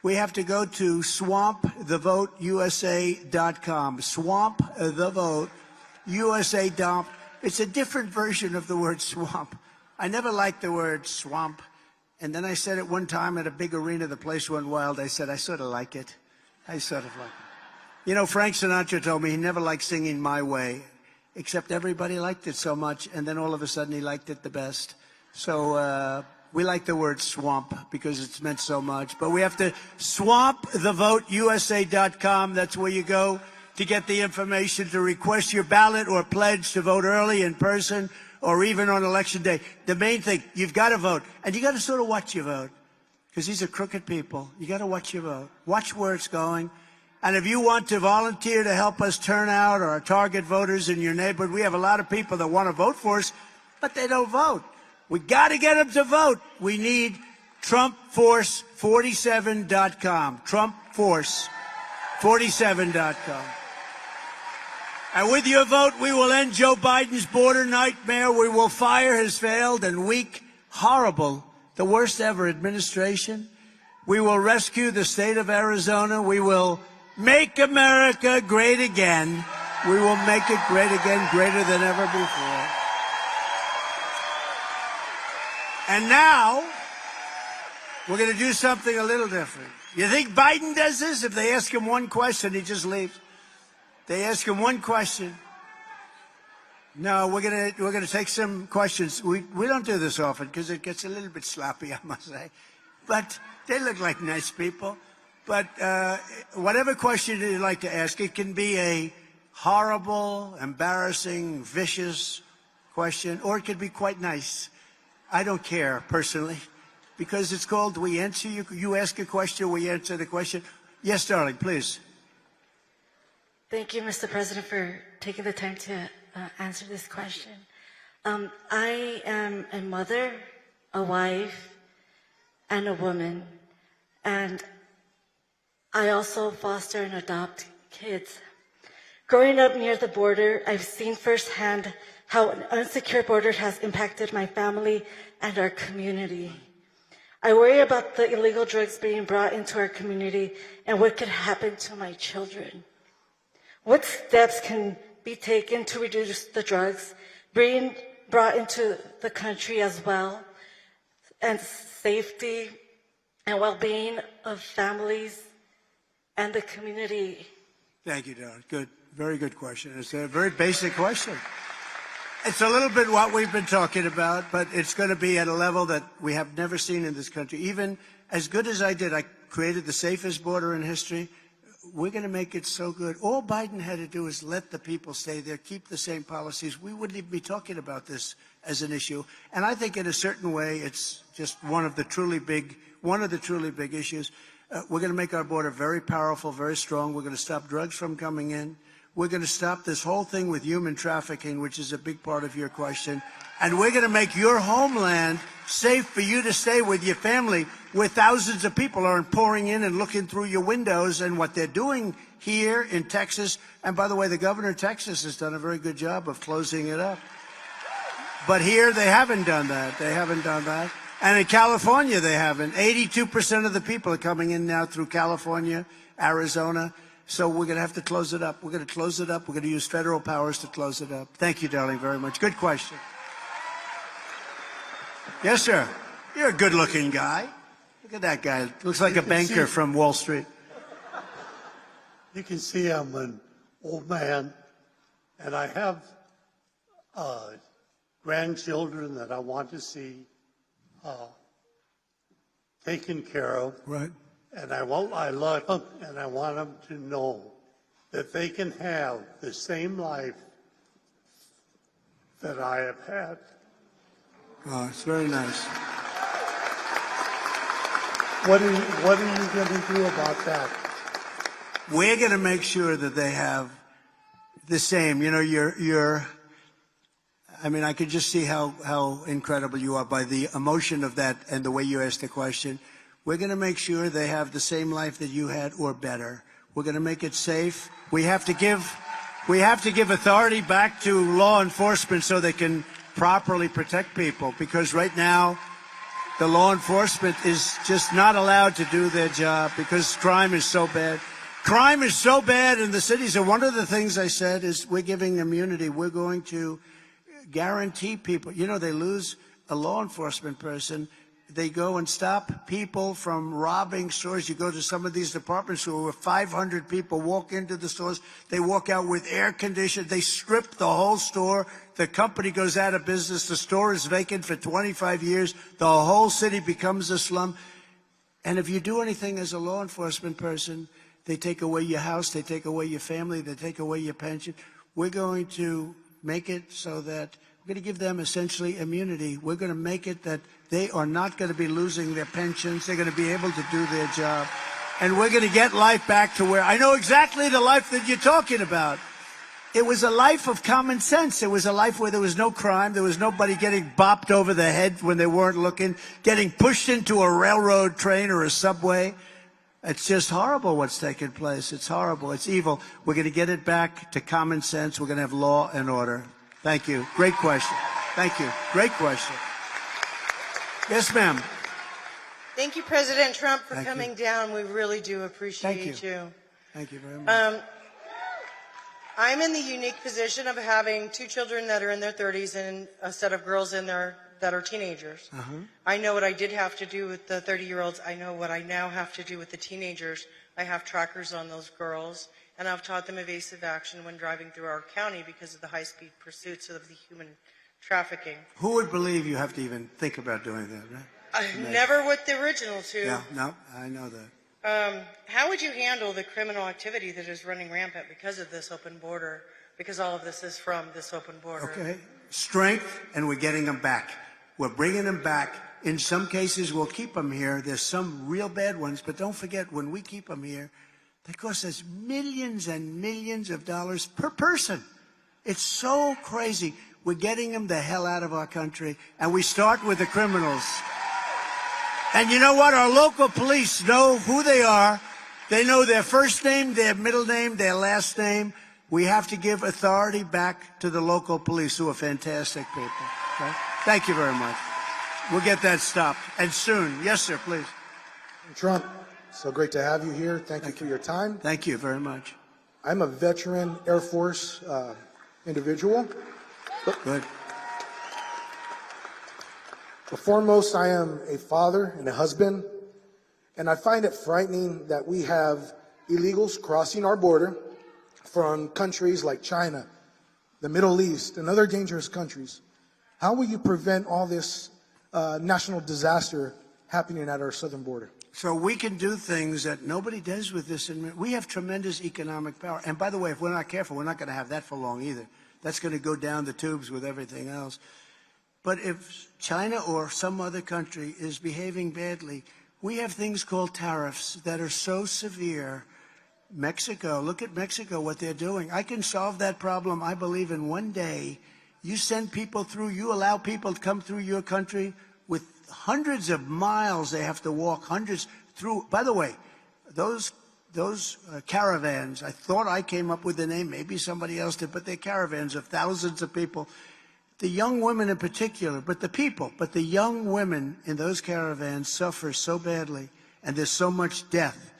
We have to go to swampthevoteusa.com. Swampthevoteusa.com. It's a different version of the word swamp. I never liked the word swamp. And then I said it one time at a big arena. The place went wild. I said, I sort of like it. I sort of like it. You know, Frank Sinatra told me he never liked singing My Way, except everybody liked it so much. And then all of a sudden he liked it the best. So we like the word swamp because it's meant so much. But we have to swampthevoteusa.com. That's where you go to get the information to request your ballot or pledge to vote early in person or even on election day. The main thing, you've got to vote. And you got to sort of watch your vote because these are crooked people. You got to watch your vote. Watch where it's going. And if you want to volunteer to help us turn out or target voters in your neighborhood, we have a lot of people that want to vote for us, but they don't vote. We got to get them to vote. We need TrumpForce47.com. TrumpForce47.com. And with your vote, we will end Joe Biden's border nightmare. We will fire his failed and weak, horrible, the worst ever administration. We will rescue the state of Arizona. We will make America great again. We will make it great again, greater than ever before. And now, we're going to do something a little different. You think Biden does this? If they ask him one question, he just leaves. They ask him one question. No, we're gonna take some questions. We don't do this often because it gets a little bit sloppy, I must say. But they look like nice people. But whatever question you'd like to ask, it can be a horrible, embarrassing, vicious question, or it could be quite nice. I don't care, personally, because it's called We Answer You. You ask a question, we answer the question. Yes, darling, please. Thank you, Mr. President, for taking the time to answer this question. I am a mother, a wife, and a woman, and I also foster and adopt kids. Growing up near the border, I've seen firsthand how an unsecure border has impacted my family and our community. I worry about the illegal drugs being brought into our community and what could happen to my children. What steps can be taken to reduce the drugs being brought into the country as well, and safety and well-being of families and the community? Thank you, darling. Good. Very good question. It's a very basic question. It's a little bit what we've been talking about, but it's going to be at a level that we have never seen in this country. Even as good as I did, I created the safest border in history. We're going to make it so good. All Biden had to do is let the people stay there, keep the same policies. We wouldn't even be talking about this as an issue. And I think in a certain way, it's just one of the truly big issues. We're going to make our border very powerful, very strong. We're going to stop drugs from coming in. We're going to stop this whole thing with human trafficking, which is a big part of your question. And we're going to make your homeland safe for you to stay with your family, where thousands of people aren't pouring in and looking through your windows. And what they're doing here in Texas, and by the way, the governor of Texas has done a very good job of closing it up. But here they haven't done that. They haven't done that. And in California, they haven't. 82% of the people are coming in now through California, Arizona. So we're going to have to close it up. We're going to close it up. We're going to use federal powers to close it up. Thank you, darling, very much. Good question. Yes, sir. You're a good-looking guy. Look at that guy. Looks like a banker from Wall Street. You can see I'm an old man, and I have grandchildren that I want to see taken care of. Right. And I love them, and I want them to know that they can have the same life that I have had. Oh, it's very nice. What are you going to do about that? We're going to make sure that they have the same. You know, I mean, I could just see how incredible you are by the emotion of that and the way you asked the question. We're going to make sure they have the same life that you had or better. We're going to make it safe. We have to give authority back to law enforcement so they can properly protect people, because right now the law enforcement is just not allowed to do their job because crime is so bad. Crime is so bad in the cities, and one of the things I said is we're giving immunity. We're going to guarantee people, they lose a law enforcement person, they go and stop people from robbing stores. You go to some of these department stores where 500 people walk into the stores. They walk out with air conditioning. They strip the whole store. The company goes out of business. The store is vacant for 25 years. The whole city becomes a slum. And if you do anything as a law enforcement person, they take away your house. They take away your family. They take away your pension. We're going to make it so that we're going to give them essentially immunity. We're going to make it that they are not going to be losing their pensions. They're going to be able to do their job. And we're going to get life back to where I know exactly the life that you're talking about. It was a life of common sense. It was a life where there was no crime. There was nobody getting bopped over the head when they weren't looking, getting pushed into a railroad train or a subway. It's just horrible what's taking place. It's horrible. It's evil. We're going to get it back to common sense. We're going to have law and order. Thank you. Great question. Thank you. Great question. Yes, ma'am. Thank you, President Trump, for Thank coming you. down. We really do appreciate you. Thank you very much. I'm in the unique position of having two children that are in their 30s and a set of girls in there that are teenagers. I know what I did have to do with the 30-year-olds. I know what I now have to do with the teenagers. I have trackers on those girls, and I've taught them evasive action when driving through our county because of the high-speed pursuits of the human trafficking. Who would believe you have to even think about doing that, right? Never with the original two. Yeah, no, I know that. How would you handle the criminal activity that is running rampant because of this open border? Because all of this is from this open border. Okay. Strength, and we're getting them back. We're bringing them back. In some cases, we'll keep them here. There's some real bad ones, but don't forget, when we keep them here, they cost us millions and millions of dollars per person. It's so crazy. We're getting them the hell out of our country, and we start with the criminals. And you know what? Our local police know who they are. They know their first name, their middle name, their last name. We have to give authority back to the local police, who are fantastic people. Okay? Thank you very much. We'll get that stopped, and soon. Yes, sir, please. Trump, so great to have you here. Thank you for your time. Thank you very much. I'm a veteran Air Force individual. Good. But foremost, I am a father and a husband, and I find it frightening that we have illegals crossing our border from countries like China, the Middle East, and other dangerous countries. How will you prevent all this national disaster happening at our southern border? So we can do things that nobody does with this. We have tremendous economic power. And by the way, if we're not careful, we're not going to have that for long either. That's going to go down the tubes with everything else. But if China or some other country is behaving badly, we have things called tariffs that are so severe. Mexico, look at Mexico, what they're doing. I can solve that problem, I believe, in one day. You send people through, you allow people to come through your country with hundreds of miles they have to walk, hundreds through. By the way, those caravans, I thought I came up with the name, maybe somebody else did, but they're caravans of thousands of people. The young women in particular, but the young women in those caravans suffer so badly, and there's so much death.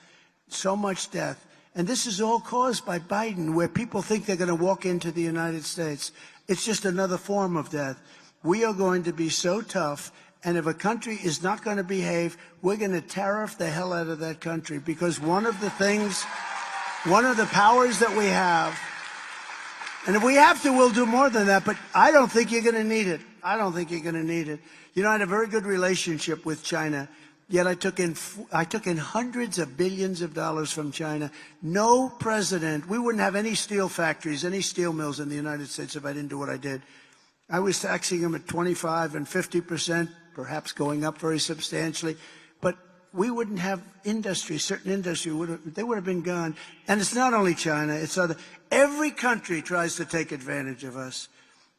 And this is all caused by Biden, where people think they're going to walk into the United States. It's just another form of death. We are going to be so tough, and if a country is not going to behave, we're going to tariff the hell out of that country, because one of the powers that we have, and if we have to, we'll do more than that, but I don't think you're going to need it. You know, I had a very good relationship with China, yet I took in hundreds of billions of dollars from China. No president, we wouldn't have any steel factories, any steel mills in the United States if I didn't do what I did. I was taxing them at 25% and 50%, perhaps going up very substantially, but we wouldn't have industry, certain industry, they would have been gone. And it's not only China, it's every country tries to take advantage of us.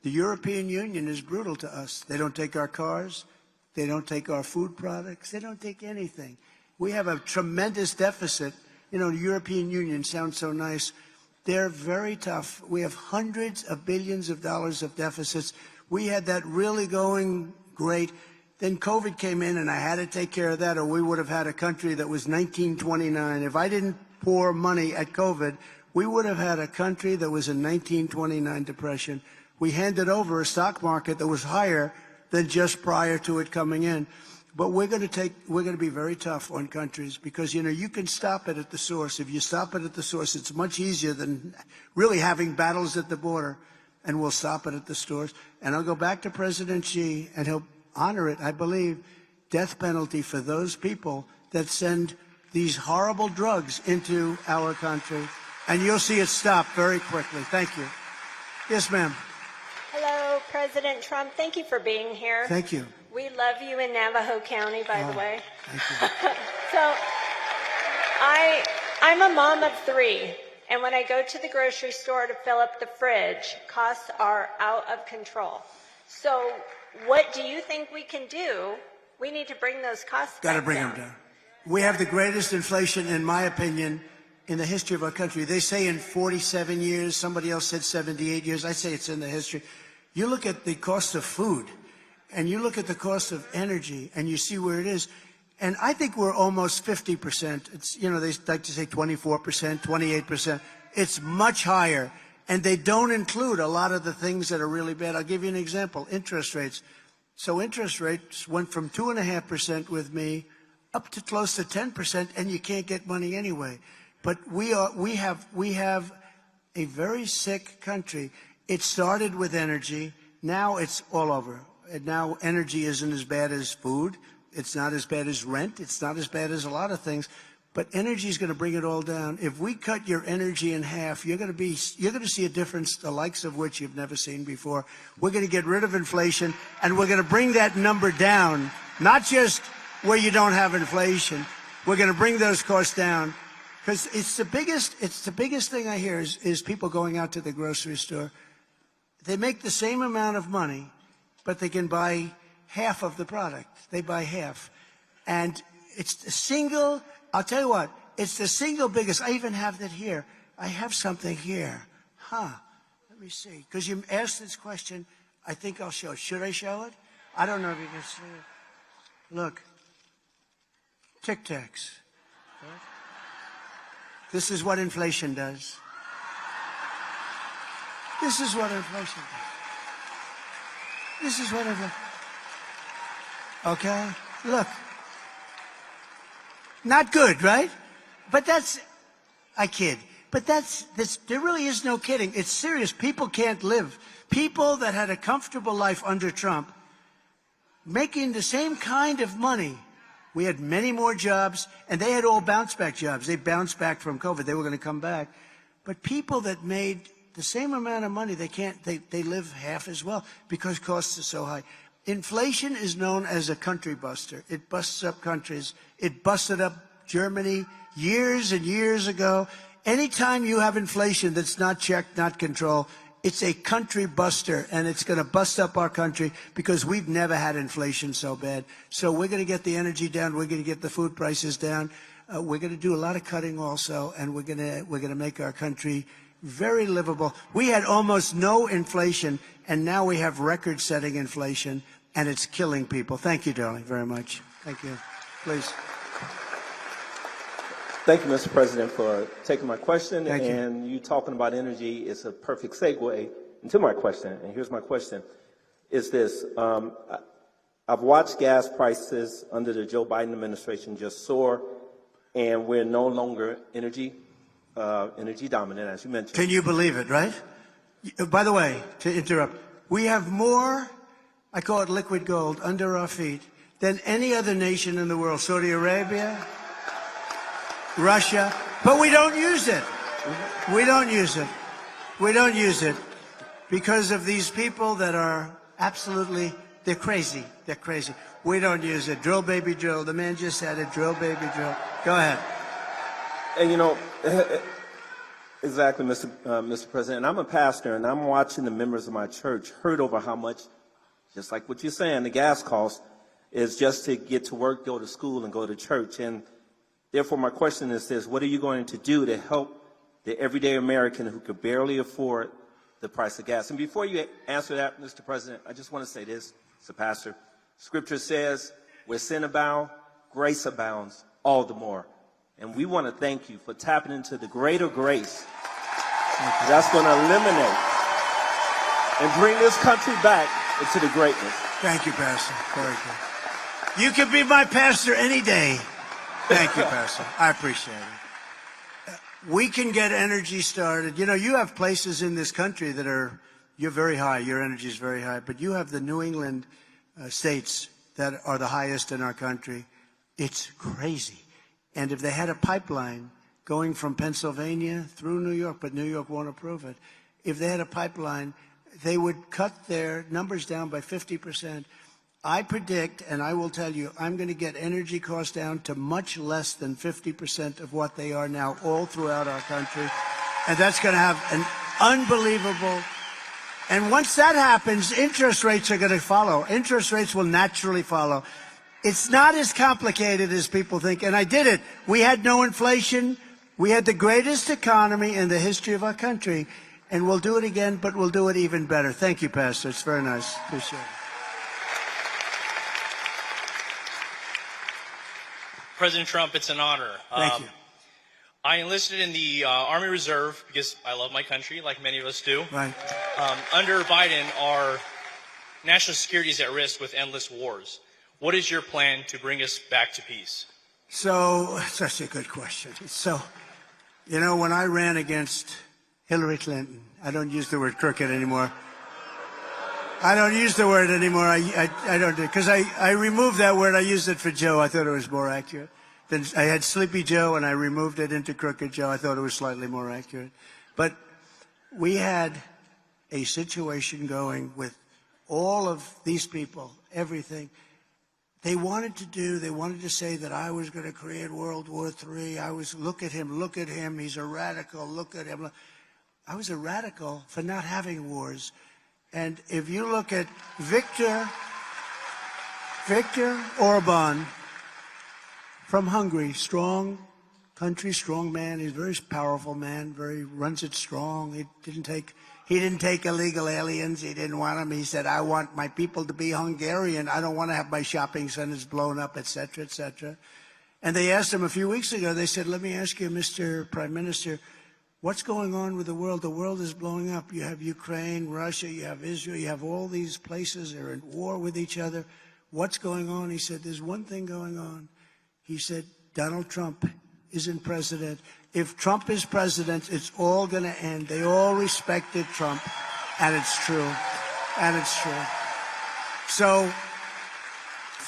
The European Union is brutal to us. They don't take our cars. They don't take our food products. They don't take anything. We have a tremendous deficit You know, the European Union sounds so nice. They're very tough. We have hundreds of billions of dollars of deficits. We had that really going great. Then COVID came in, and I had to take care of that, or we would have had a country that was 1929. If I didn't pour money at COVID, we would have had a country that was in 1929 depression. We handed over a stock market that was higher than just prior to it coming in. But we're going to be very tough on countries because, you know, you can stop it at the source. If you stop it at the source, it's much easier than really having battles at the border, and we'll stop it at the source. And I'll go back to President Xi, and he'll honor it, I believe, death penalty for those people that send these horrible drugs into our country. And you'll see it stop very quickly. Thank you. Yes, ma'am. Hello, President Trump. Thank you for being here. Thank you. We love you in Navajo County, by the way. Thank you. So I'm a mom of 3, and when I go to the grocery store to fill up the fridge, costs are out of control. So what do you think we can do? We need to bring those costs Got to back bring down. them down. We have the greatest inflation, in my opinion, in the history of our country. They say in 47 years, somebody else said 78 years. I say it's in the history. You look at the cost of food, and you look at the cost of energy, and you see where it is. And I think we're almost 50%. It's, you know, they like to say 24%, 28%. It's much higher. And they don't include a lot of the things that are really bad. I'll give you an example. Interest rates. So interest rates went from 2.5% with me up to close to 10%, and you can't get money anyway. But we have a very sick country. It started with energy. Now it's all over. And now energy isn't as bad as food. It's not as bad as rent. It's not as bad as a lot of things. But energy is going to bring it all down. If we cut your energy in half, you're going to see a difference, the likes of which you've never seen before. We're going to get rid of inflation, and we're going to bring that number down. Not just where you don't have inflation. We're going to bring those costs down, because it's the biggest thing I hear is people going out to the grocery store. They make the same amount of money, but they can buy half of the product. They buy half, and it's the single. I'll tell you what, it's the single biggest. I even have that here. I have something here. Let me see. Because you asked this question, I think I'll show it. Should I show it? I don't know if you can see it. Look. Tic Tacs. This is what inflation does. This is what inflation does. This is what inflation. Okay? Look. Not good, right? But I kid. But there really is no kidding. It's serious. People can't live. People that had a comfortable life under Trump, making the same kind of money. We had many more jobs, and they had all bounce back jobs. They bounced back from COVID. They were going to come back. But people that made the same amount of money, they live half as well because costs are so high. Inflation is known as a country buster. It busts up countries. It busted up Germany years and years ago. Anytime you have inflation that's not checked, not controlled, it's a country buster, and it's going to bust up our country because we've never had inflation so bad. So we're going to get the energy down. We're going to get the food prices down. We're going to do a lot of cutting also, and we're going to make our country very livable. We had almost no inflation, and now we have record-setting inflation, and it's killing people. Thank you, darling, very much. Thank you. Please. Thank you, Mr. President, for taking my question. Thank you. And you talking about energy is a perfect segue into my question. And here's my question, is this. I've watched gas prices under the Joe Biden administration just soar, and we're no longer energy dominant, as you mentioned. Can you believe it, right? By the way, to interrupt, we have more, I call it liquid gold, under our feet than any other nation in the world. Saudi Arabia, Russia, but we don't use it. We don't use it. We don't use it because of these people that are absolutely, they're crazy. They're crazy. We don't use it. Drill, baby, drill. The man just said it. Drill, baby, drill. Go ahead. And you know, exactly, Mr. President. I'm a pastor, and I'm watching the members of my church hurt over how much, just like what you're saying, the gas cost is just to get to work, go to school, and go to church. And Therefore, my question is this: what are you going to do to help the everyday American who could barely afford the price of gas? And before you answer that, Mr. President, I just want to say this, Mr. Pastor. Scripture says, where sin abounds, grace abounds all the more. And we want to thank you for tapping into the greater grace that's going to eliminate and bring this country back into the greatness. Thank you, Pastor. Very good. You can be my pastor any day. Thank you, Pastor. I appreciate it. We can get energy started. You know, you have places in this country that you're very high. Your energy is very high. But you have the New England states that are the highest in our country. It's crazy. And if they had a pipeline going from Pennsylvania through New York, but New York won't approve it, if they had a pipeline, they would cut their numbers down by 50%. I predict, and I will tell you, I'm going to get energy costs down to much less than 50% of what they are now all throughout our country. And that's going to have an unbelievable... And once that happens, interest rates are going to follow. Interest rates will naturally follow. It's not as complicated as people think. And I did it. We had no inflation. We had the greatest economy in the history of our country. And we'll do it again, but we'll do it even better. Thank you, Pastor. It's very nice. Appreciate it. President Trump, it's an honor. Thank you. I enlisted in the Army Reserve because I love my country, like many of us do. Right. Under Biden, our national security is at risk with endless wars. What is your plan to bring us back to peace? So, such a good question. So, you know, when I ran against Hillary Clinton, I don't use the word crooked anymore. I don't use the word anymore. I don't do it because I removed that word. I used it for Joe. I thought it was more accurate. Then I had Sleepy Joe, and I removed it into Crooked Joe. I thought it was slightly more accurate. But we had a situation going with all of these people, everything. They wanted to say that I was going to create World War III. Look at him, he's a radical, look at him. I was a radical for not having wars. And if you look at Viktor Orban from Hungary, strong country, strong man. He's a very powerful man, runs it strong. He didn't take illegal aliens. He didn't want them. He said, I want my people to be Hungarian. I don't want to have my shopping centers blown up, et cetera, et cetera. And they asked him a few weeks ago, they said, let me ask you, Mr. Prime Minister, what's going on with the world? The world is blowing up. You have Ukraine, Russia, you have Israel, you have all these places. They're in war with each other. What's going on? He said, there's one thing going on. He said, Donald Trump isn't president. If Trump is president, it's all going to end. They all respected Trump, and it's true. And it's true. So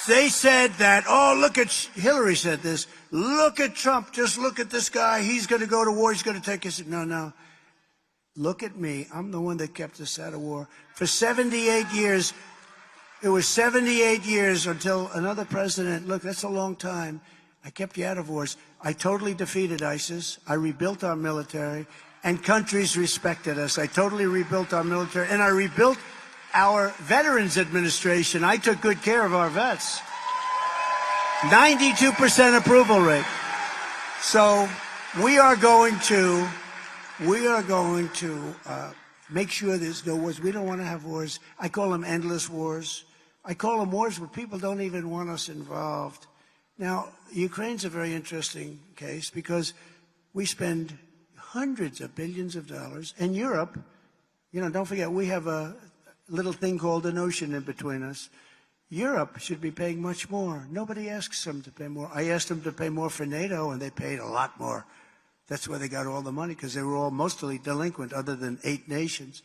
they said that, oh, look at, Hillary said this, look at Trump, just look at this guy, he's going to go to war, he's going to take us. No. Look at me. I'm the one that kept us out of war. For 78 years, it was 78 years until another president, look, that's a long time. I kept you out of wars. I totally defeated ISIS. I rebuilt our military, and countries respected us. I totally rebuilt our military, and I rebuilt our Veterans Administration. I took good care of our vets. 92% approval rate. So we are going to make sure there's no wars. We don't want to have wars. I call them endless wars. I call them wars where people don't even want us involved. Now, Ukraine's a very interesting case because we spend hundreds of billions of dollars. And Europe, you know, don't forget, we have a little thing called an ocean in between us. Europe should be paying much more. Nobody asks them to pay more. I asked them to pay more for NATO, and they paid a lot more. That's where they got all the money, because they were all mostly delinquent, other than 8 nations.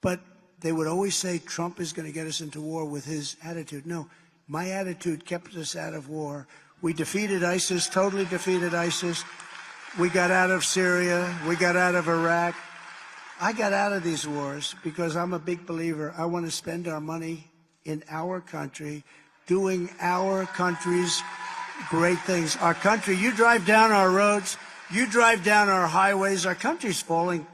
But they would always say Trump is going to get us into war with his attitude. No, my attitude kept us out of war. We defeated ISIS, totally defeated ISIS. We got out of Syria. We got out of Iraq. I got out of these wars because I'm a big believer. I want to spend our money in our country, doing our country's great things. Our country, you drive down our roads, you drive down our highways, our country's falling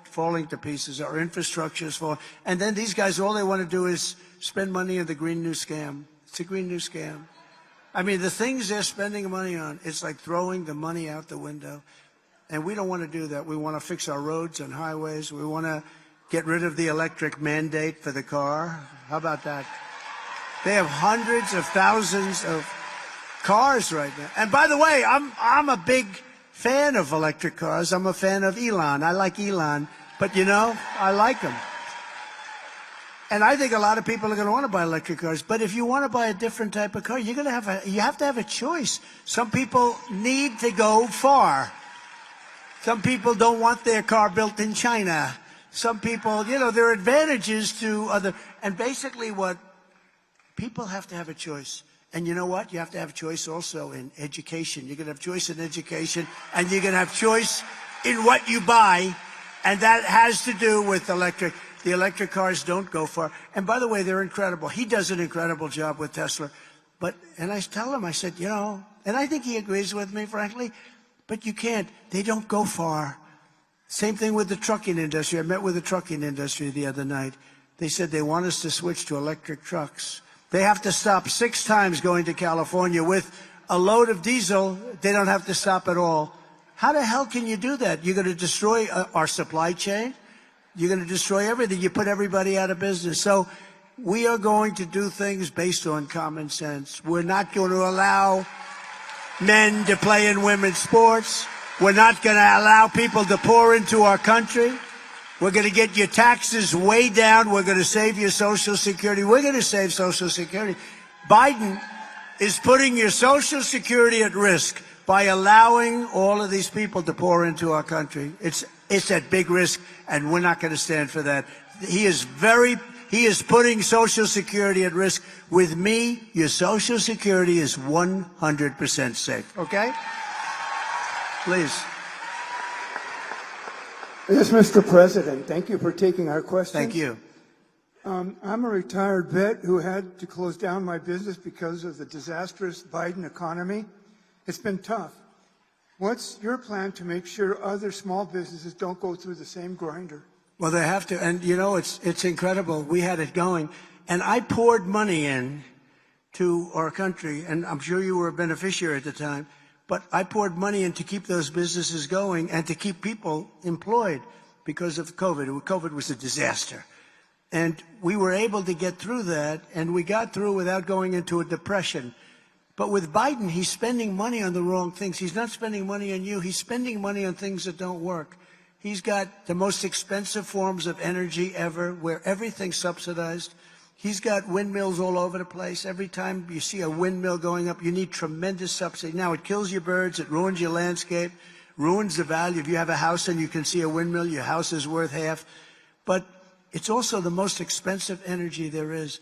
to pieces. Our infrastructure is falling. And then these guys, all they want to do is spend money on the Green New Scam. It's a Green New Scam. I mean, the things they're spending money on, it's like throwing the money out the window. And we don't want to do that. We want to fix our roads and highways. We want to get rid of the electric mandate for the car. How about that? They have hundreds of thousands of cars right now. And by the way, I'm a big fan of electric cars. I'm a fan of Elon. I like Elon. But, you know, I like him. And I think a lot of people are going to want to buy electric cars. But if you want to buy a different type of car, you have to have a choice. Some people need to go far. Some people don't want their car built in China. Some people, you know, there are advantages to other. And basically what people have to have a choice. And you know what? You have to have choice also in education. You're going to have choice in education, and you're going to have choice in what you buy. And that has to do with electric. The electric cars don't go far. And by the way, they're incredible. He does an incredible job with Tesla. And I tell him, I said, you know, and I think he agrees with me, frankly, but you can't. They don't go far. Same thing with the trucking industry. I met with the trucking industry the other night. They said they want us to switch to electric trucks. They have to stop 6 times going to California with a load of diesel. They don't have to stop at all. How the hell can you do that? You're going to destroy our supply chain. You're going to destroy everything. You put everybody out of business. So we are going to do things based on common sense. We're not going to allow men to play in women's sports. We're not going to allow people to pour into our country. We're going to get your taxes way down. We're going to save your Social Security. We're going to save Social Security. Biden is putting your Social Security at risk by allowing all of these people to pour into our country. It's at big risk, and we're not going to stand for that. He is putting Social Security at risk. With me, your Social Security is 100% safe. Okay? Please. Yes, Mr. President. Thank you for taking our questions. Thank you. I'm a retired vet who had to close down my business because of the disastrous Biden economy. It's been tough. What's your plan to make sure other small businesses don't go through the same grinder? Well, they have to. And, you know, it's incredible. We had it going. And I poured money in to our country, and I'm sure you were a beneficiary at the time. But I poured money in to keep those businesses going and to keep people employed because of COVID. COVID was a disaster. And we were able to get through that, and we got through without going into a depression. But with Biden, he's spending money on the wrong things. He's not spending money on you. He's spending money on things that don't work. He's got the most expensive forms of energy ever, where everything's subsidized. He's got windmills all over the place. Every time you see a windmill going up, you need tremendous subsidy. Now, it kills your birds. It ruins your landscape, ruins the value. If you have a house and you can see a windmill, your house is worth half. But it's also the most expensive energy there is.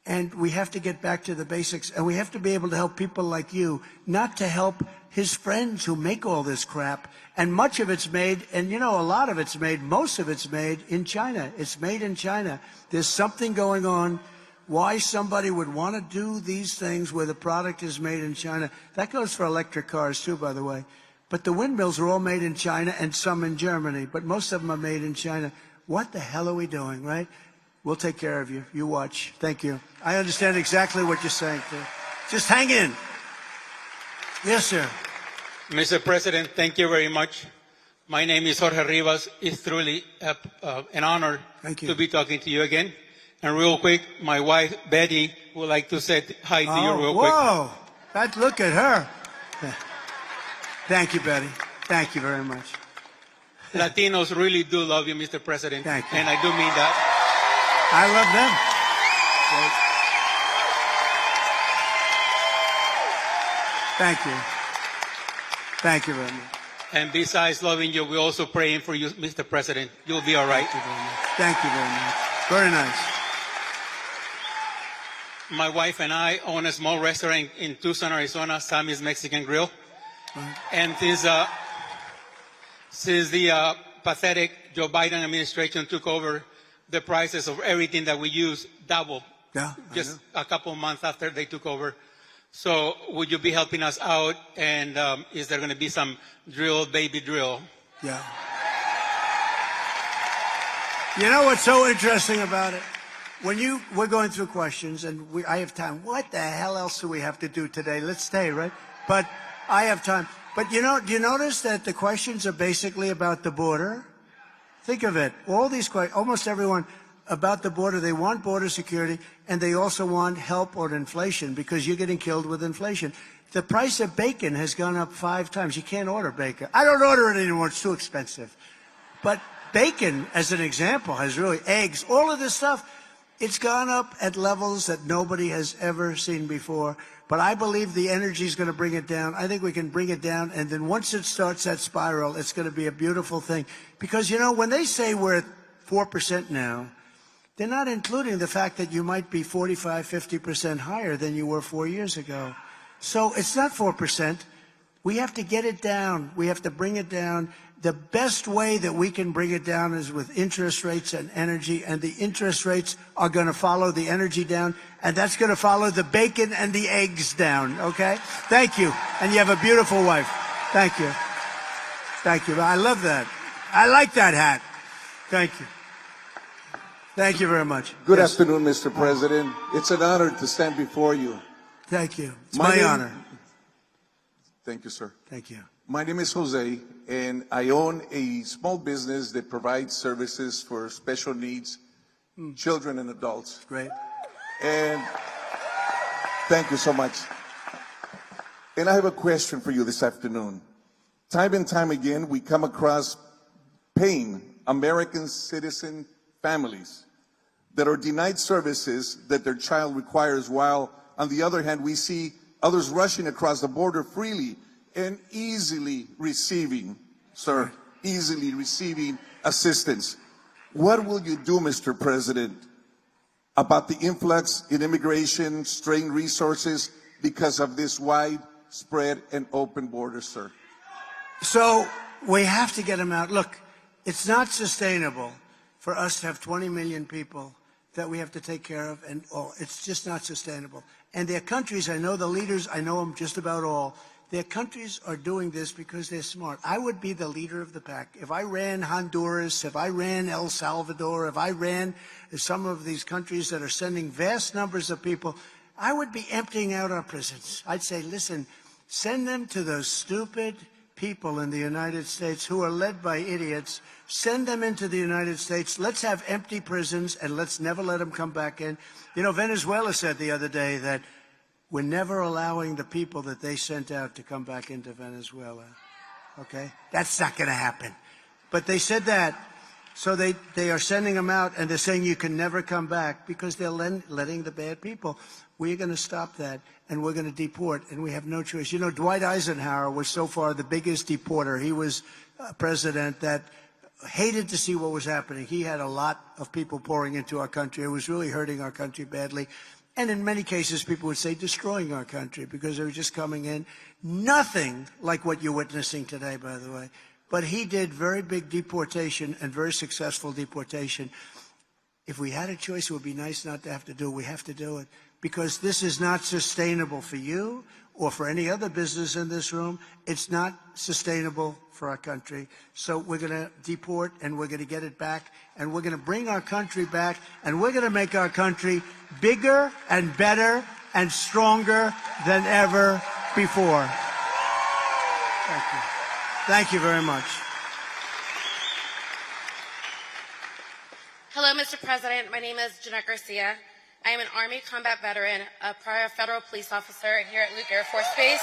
And we have to get back to the basics. And we have to be able to help people like you, not to help his friends who make all this crap. And much of it's made, and you know, a lot of it's made, most of it's made in China. It's made in China. There's something going on why somebody would want to do these things where the product is made in China. That goes for electric cars too, by the way. But the windmills are all made in China and some in Germany, but most of them are made in China. What the hell are we doing, right? We'll take care of you. You watch. Thank you. I understand exactly what you're saying, too. Just hang in. Yes, sir. Mr. President, thank you very much. My name is Jorge Rivas. It's truly an honor to be talking to you again. And real quick, my wife, Betty, would like to say hi to you real quick. Whoa. Look at her. Thank you, Betty. Thank you very much. Latinos really do love you, Mr. President. Thank you. And I do mean that. I love them. Thank you. Thank you very much. And besides loving you, we're also praying for you, Mr. President. You'll be all right. Thank you very much. Thank you very much. Very nice. My wife and I own a small restaurant in Tucson, Arizona, Sammy's Mexican Grill. Right. And since the pathetic Joe Biden administration took over, the prices of everything that we use doubled just a couple of months after they took over. So would you be helping us out? And is there going to be some baby drill? Yeah. You know what's so interesting about it? we're going through questions, and I have time. What the hell else do we have to do today? Let's stay, right? But I have time. But do you notice that the questions are basically about the border? Think of it. All these questions, almost everyone about the border, they want border security, and they also want help on inflation because you're getting killed with inflation. The price of bacon has gone up 5 times. You can't order bacon. I don't order it anymore. It's too expensive. But bacon, as an example, has really, eggs, all of this stuff, it's gone up at levels that nobody has ever seen before. But I believe the energy is going to bring it down. I think we can bring it down. And then once it starts that spiral, it's going to be a beautiful thing. Because, when they say we're at 4% now, they're not including the fact that you might be 45, 50% higher than you were 4 years ago. So it's not 4%. We have to get it down. We have to bring it down. The best way that we can bring it down is with interest rates and energy, and the interest rates are going to follow the energy down, and that's going to follow the bacon and the eggs down, okay? Thank you. And you have a beautiful wife. Thank you. Thank you. I love that. I like that hat. Thank you. Thank you very much. Good afternoon, Mr. President. It's an honor to stand before you. Thank you. It's my honor. Thank you, sir. Thank you. My name is Jose, and I own a small business that provides services for special needs children and adults. Great. And thank you so much. And I have a question for you this afternoon. Time and time again, we come across paying American citizen families that are denied services that their child requires, while on the other hand, we see others rushing across the border freely and easily receiving, easily receiving assistance. What will you do, Mr. President, about the influx in immigration, strained resources because of this widespread and open border, sir? So we have to get them out. Look, it's not sustainable for us to have 20 million people that we have to take care of, and it's just not sustainable. And their countries, I know the leaders, I know them just about all, their countries are doing this because they're smart. I would be the leader of the pack. If I ran Honduras, if I ran El Salvador, if I ran some of these countries that are sending vast numbers of people, I would be emptying out our prisons. I'd say, listen, send them to those stupid people in the United States who are led by idiots. Send them into the United States. Let's have empty prisons, and let's never let them come back in. Venezuela said the other day that we're never allowing the people that they sent out to come back into Venezuela. Okay? That's not going to happen. But they said that. So they are sending them out, and they're saying you can never come back because they're letting the bad people. We're going to stop that, and we're going to deport, and we have no choice. Dwight Eisenhower was so far the biggest deporter. He was a president that hated to see what was happening. He had a lot of people pouring into our country. It was really hurting our country badly. And in many cases, people would say destroying our country because they were just coming in. Nothing like what you're witnessing today, by the way. But he did very big deportation and very successful deportation. If we had a choice, it would be nice not to have to do it. We have to do it because this is not sustainable for you or for any other business in this room. It's not sustainable for our country. So we're going to deport, and we're going to get it back, and we're going to bring our country back, and we're going to make our country bigger and better and stronger than ever before. Thank you. Thank you very much. Hello, Mr. President. My name is Jeanette Garcia. I am an Army combat veteran, a prior federal police officer here at Luke Air Force Base.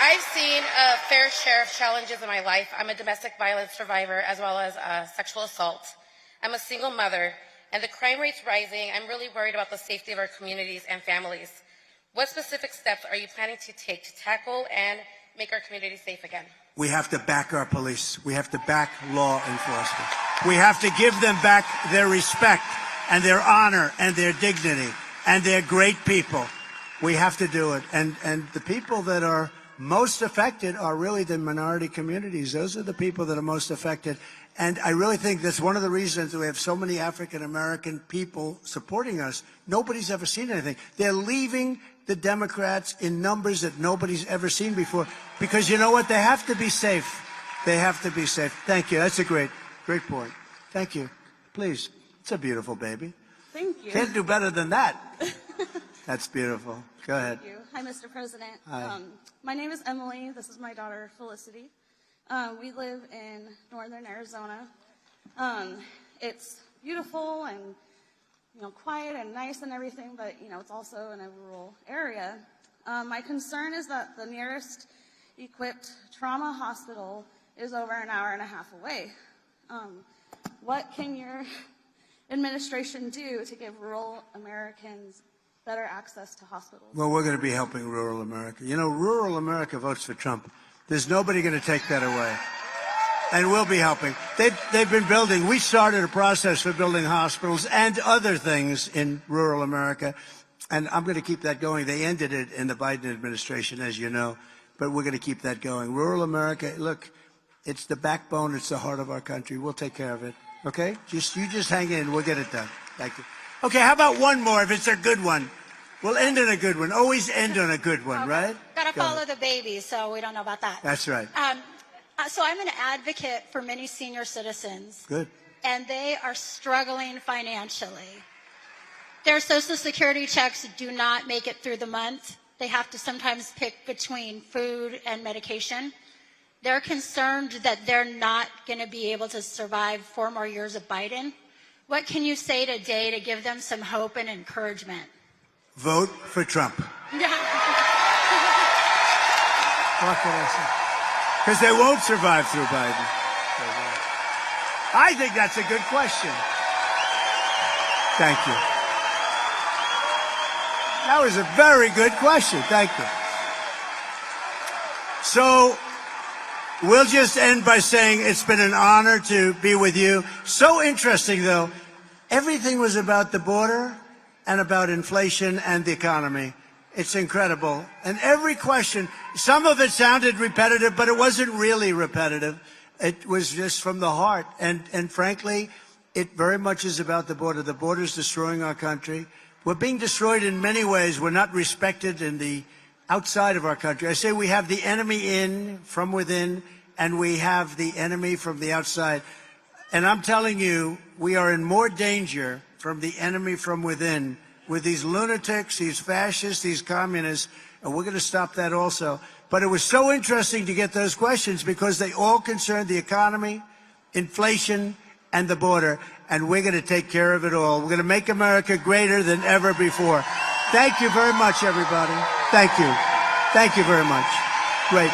I've seen a fair share of challenges in my life. I'm a domestic violence survivor as well as sexual assault. I'm a single mother, and the crime rate's rising. I'm really worried about the safety of our communities and families. What specific steps are you planning to take to tackle and make our communities safe again? We have to back our police. We have to back law enforcement. We have to give them back their respect and their honor and their dignity, and they're great people. We have to do it. And the people that are most affected are really the minority communities. Those are the people that are most affected. And I really think that's one of the reasons we have so many African-American people supporting us. Nobody's ever seen anything. They're leaving the Democrats in numbers that nobody's ever seen before because you know what? They have to be safe. They have to be safe. Thank you. That's a great point. Thank you. Please. It's a beautiful baby. Thank you. Can't do better than that. That's beautiful. Go ahead. Thank you. Hi, Mr. President. Hi. My name is Emily. This is my daughter, Felicity. We live in northern Arizona. It's beautiful and, quiet and nice and everything, but, it's also in a rural area. My concern is that the nearest equipped trauma hospital is over an hour and a half away. What can your administration do to give rural Americans better access to hospitals? Well, we're going to be helping rural America. Rural America votes for Trump. There's nobody going to take that away. And we'll be helping. They've been building. We started a process for building hospitals and other things in rural America. And I'm going to keep that going. They ended it in the Biden administration, as you know. But we're going to keep that going. Rural America, look, it's the backbone. It's the heart of our country. We'll take care of it. Okay? You just hang in. We'll get it done. Thank you. Okay, how about one more if it's a good one? We'll end on a good one. Always end on a good one, right? Got to follow the baby, so we don't know about that. That's right. So I'm an advocate for many senior citizens. Good. And they are struggling financially. Their Social Security checks do not make it through the month. They have to sometimes pick between food and medication. They're concerned that they're not going to be able to survive 4 more years of Biden. What can you say today to give them some hope and encouragement? Vote for Trump. What can I say? Because they won't survive through Biden. I think that's a good question. Thank you. That was a very good question. Thank you. So we'll just end by saying it's been an honor to be with you. So interesting, though. Everything was about the border and about inflation and the economy. It's incredible. And every question, some of it sounded repetitive, but it wasn't really repetitive. It was just from the heart. And frankly, it very much is about the border. The border is destroying our country. We're being destroyed in many ways. We're not respected in the outside of our country. I say we have the enemy in from within, and we have the enemy from the outside. And I'm telling you, we are in more danger from the enemy from within with these lunatics, these fascists, these communists, and we're going to stop that also. But it was so interesting to get those questions because they all concern the economy, inflation, and the border, and we're going to take care of it all. We're going to make America greater than ever before. Thank you very much, everybody. Thank you. Thank you very much. Great.